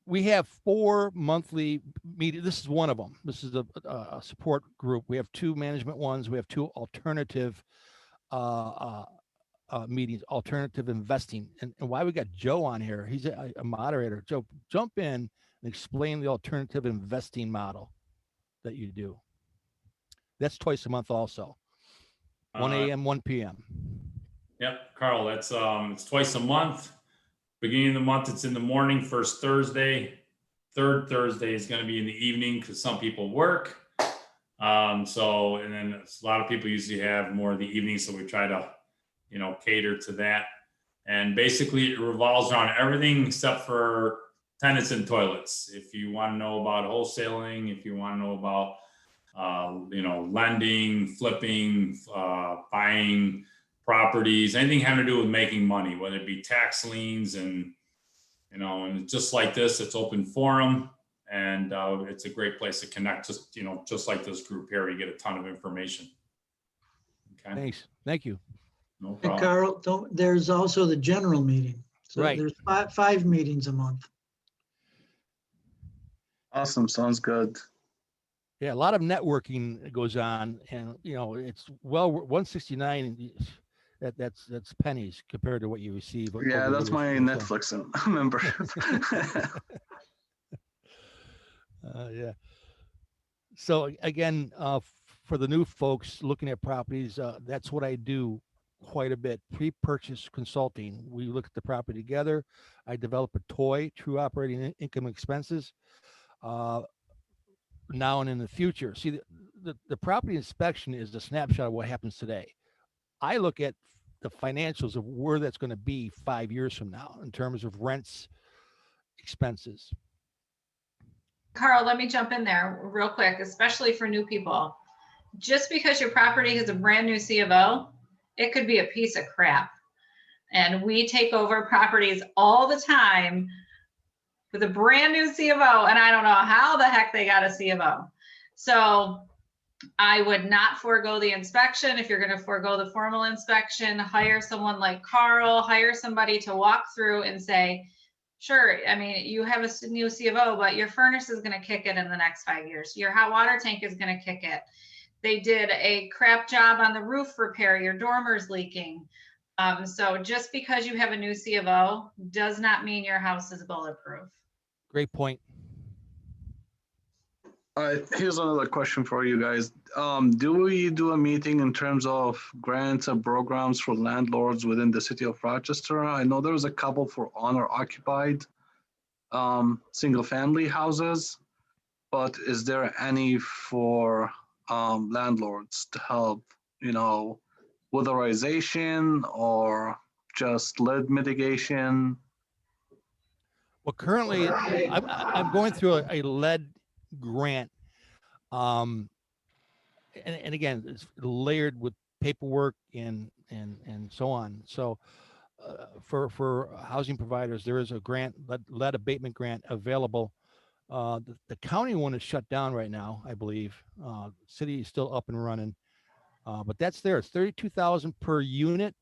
we have 4 monthly meetings. This is one of them. This is a support group. We have 2 management ones. We have 2 alternative meetings, alternative investing. And why we got Joe on here, he's a moderator. Joe, jump in and explain the alternative investing model that you do. That's twice a month also. 1 a.m., 1 p.m. Yep, Carl, that's it's twice a month. Beginning of the month, it's in the morning, first Thursday. Third Thursday is going to be in the evening because some people work. And then a lot of people usually have more in the evening, so we try to, cater to that. And basically it revolves around everything except for tenants and toilets. If you want to know about wholesaling, if you want to know about, lending, flipping, buying properties, anything having to do with making money, whether it be tax liens and just like this, it's open forum, and it's a great place to connect. Just like this group here, you get a ton of information. Okay. Thanks. Thank you. No And problem. Carl, there's also the general meeting. So Right. there's five meetings a month. Awesome. Sounds good. Yeah, a lot of networking goes on, and it's 169. That's pennies compared to what you receive. Yeah, over that's the my years. Netflix membership. Yeah. So again, for the new folks looking at properties, that's what I do quite a bit. Pre-purchase consulting. We look at the property together. I develop a TOI, true operating income expenses. now and in the future. See, the property inspection is a snapshot of what happens today. I look at the financials of where that's going to be 5 years from now in terms of rents, expenses. Carl, let me jump in there real quick, especially for new people. Just because your property has a brand new C of O, it could be a piece of crap. And we take over properties all the time with a brand new C of O, and I don't know how the heck they got a C of O. So I would not forego the inspection. If you're going to forego the formal inspection, hire someone like Carl, hire somebody to walk through and say, sure, I mean, you have a new C of O, but your furnace is going to kick it in the next 5 years. Your hot water tank is going to kick it. They did a crap job on the roof repair. Your dormer's leaking. So just because you have a new C of O does not mean your house is bulletproof. Great point. All right, here's another question for you guys. Do we do a meeting in terms of grants and programs for landlords within the city of Rochester? I know there's a couple for owner-occupied single-family houses, but is there any for landlords to help, weatherization or just lead mitigation? Well, currently, I'm going through a lead grant. And again, it's layered with paperwork and so on. So for housing providers, there is a grant, lead abatement grant available. The county one is shut down right now, I believe. City is still up and running. But that's there. It's $32,000 per unit.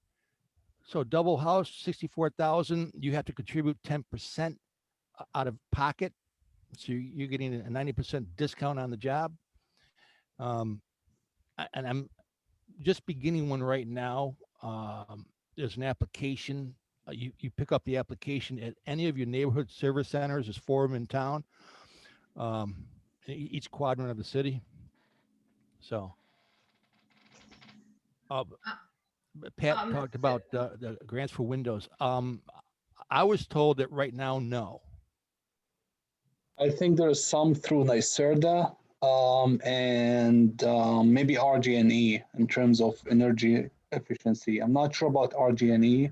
So double house, $64,000. You have to contribute 10% out of pocket. So you're getting a 90% discount on the job. And I'm just beginning one right now. There's an application. You pick up the application at any of your neighborhood service centers. There's 4 of them in town, in each quadrant of the city. So Pat talked about the grants for windows. I was told that right now, no. I think there's some through NYSERDA and maybe RG&E in terms of energy efficiency. I'm not sure about RG&E,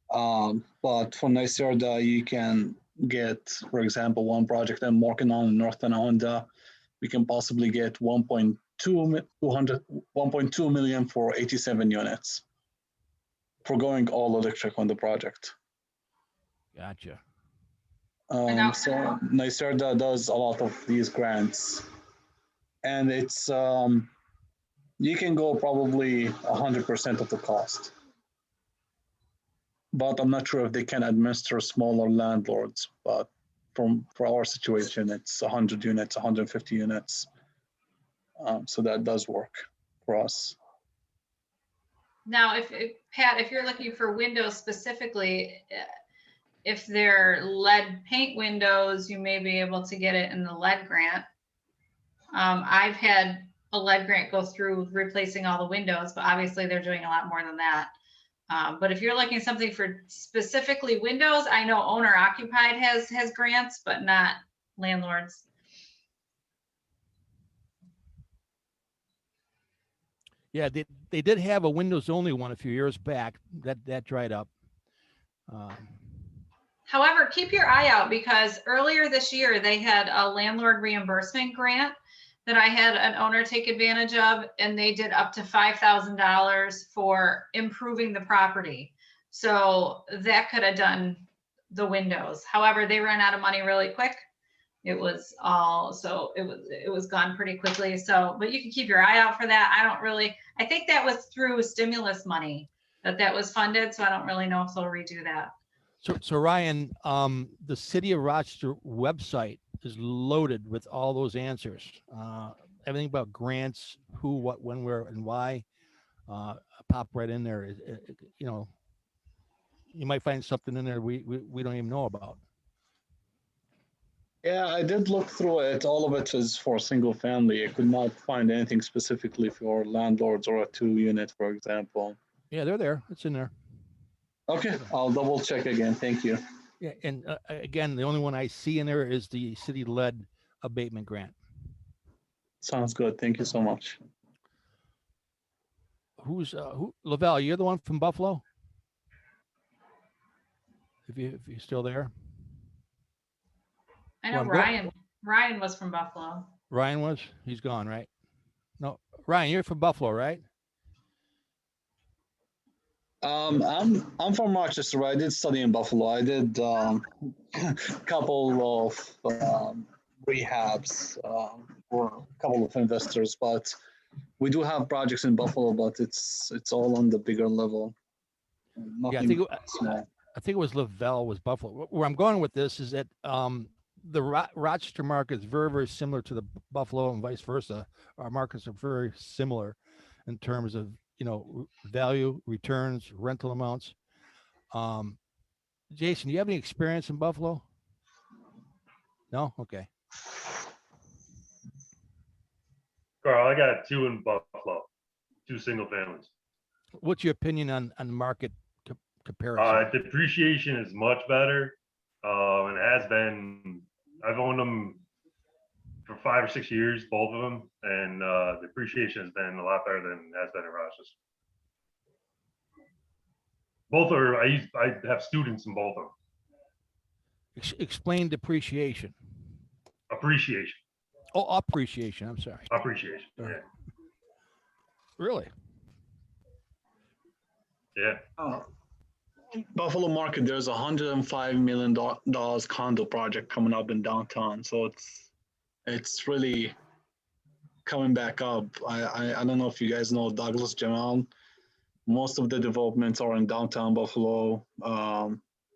but for NYSERDA, you can get, for example, one project I'm working on in North Tonawanda, we can possibly get 1.2 million for 87 units for going all electric on the project. Gotcha. So NYSERDA does a lot of these grants, and it's you can go probably 100% of the cost, but I'm not sure if they can administer smaller landlords. But for our situation, it's 100 units, 150 units, so that does work for us. Now, Pat, if you're looking for windows specifically, if they're lead paint windows, you may be able to get it in the lead grant. I've had a lead grant go through replacing all the windows, but obviously they're doing a lot more than that. But if you're looking something for specifically windows, I know owner occupied has grants, but not landlords. Yeah, they did have a windows only one a few years back. That dried up. However, keep your eye out because earlier this year they had a landlord reimbursement grant that I had an owner take advantage of, and they did up to $5,000 for improving the property. So that could have done the windows. However, they ran out of money really quick. It was gone pretty quickly. So, but you can keep your eye out for that. I think that was through stimulus money that was funded. So I don't really know if they'll redo that. So Ryan, the City of Rochester website is loaded with all those answers. Everything about grants, who, what, when, where, and why. Pop right in there. You might find something in there we don't even know about. Yeah, I did look through it. All of it is for single family. I could not find anything specifically for landlords or a 2-unit, for example. Yeah, they're there. It's in there. Okay, I'll double check again. Thank you. Yeah, and again, the only one I see in there is the city lead abatement grant. Sounds good. Thank you so much. Lavelle, you're the one from Buffalo? If you're still there. I know Ryan was from Buffalo. Ryan was? He's gone, right? No, Ryan, you're from Buffalo, right? I'm from Rochester. I did study in Buffalo. I did couple of rehabs for a couple of investors, but we do have projects in Buffalo, but it's all on the bigger level. Yeah, I think it was Lavelle was Buffalo. Where I'm going with this is that the Rochester market is very, very similar to the Buffalo and vice versa. Our markets are very similar in terms of, value, returns, rental amounts. Jason, do you have any experience in Buffalo? No? Okay. Carl, I got 2 in Buffalo, 2 single families. What's your opinion on market comparison? Depreciation is much better, and has been. I've owned them for 5 or 6 years, both of them, and depreciation has been a lot better than it has been in Rochester. Both are. I have students in both of them. Explain depreciation. Appreciation. Oh, appreciation. I'm sorry. Appreciation. Yeah. Really? Yeah. Buffalo market, there's $105 million condo project coming up in downtown. So it's really coming back up. I don't know if you guys know Douglas Jamal. Most of the developments are in downtown Buffalo,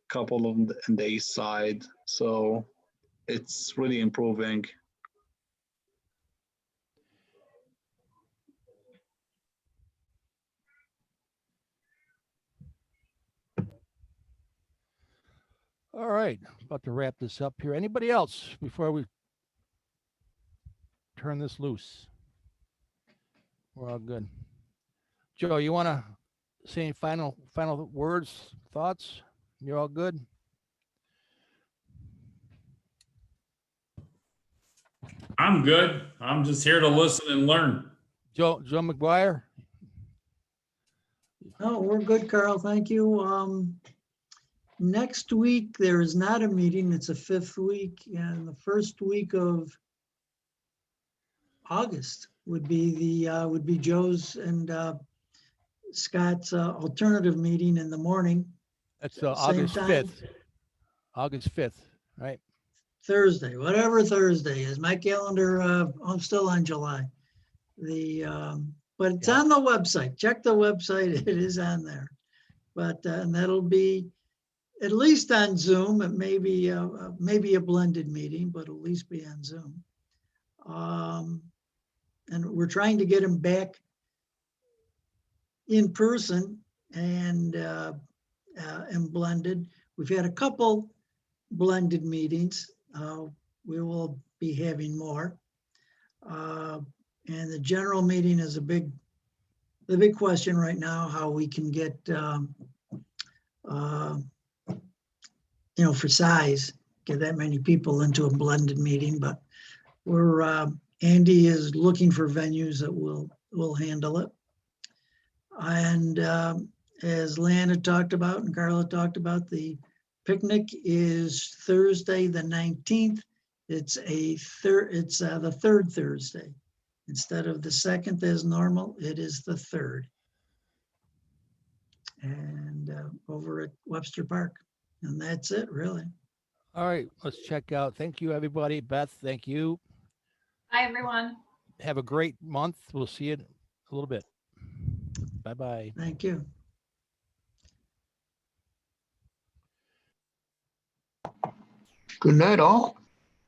couple of them in the east side. So it's really improving. All right, about to wrap this up here. Anybody else before we turn this loose? We're all good. Joe, you want to say any final words, thoughts? You're all good? I'm good. I'm just here to listen and learn. Joe McGuire? Oh, we're good, Carl. Thank you. Next week, there is not a meeting. It's a 5th week, and the first week of August would be Joe's and Scott's alternative meeting in the morning. That's August 5th. August 5th, right? Thursday, whatever Thursday is. My calendar, I'm still on July. But it's on the website. Check the website. It is on there. But and that'll be at least on Zoom. It may be a blended meeting, but it'll at least be on Zoom. And we're trying to get him back in person and blended. We've had a couple blended meetings. We will be having more. And the general meeting is the big question right now, how we can get, for size, get that many people into a blended meeting, but Andy is looking for venues that will handle it. And as Lan had talked about and Carla talked about, the picnic is Thursday, the 19th. It's the 3rd Thursday. Instead of the 2nd as normal, it is the 3rd. And over at Webster Park. And that's it, really. All right, let's check out. Thank you, everybody. Beth, thank you. Hi, everyone. Have a great month. We'll see you in a little bit. Bye-bye. Thank you. Good night, all.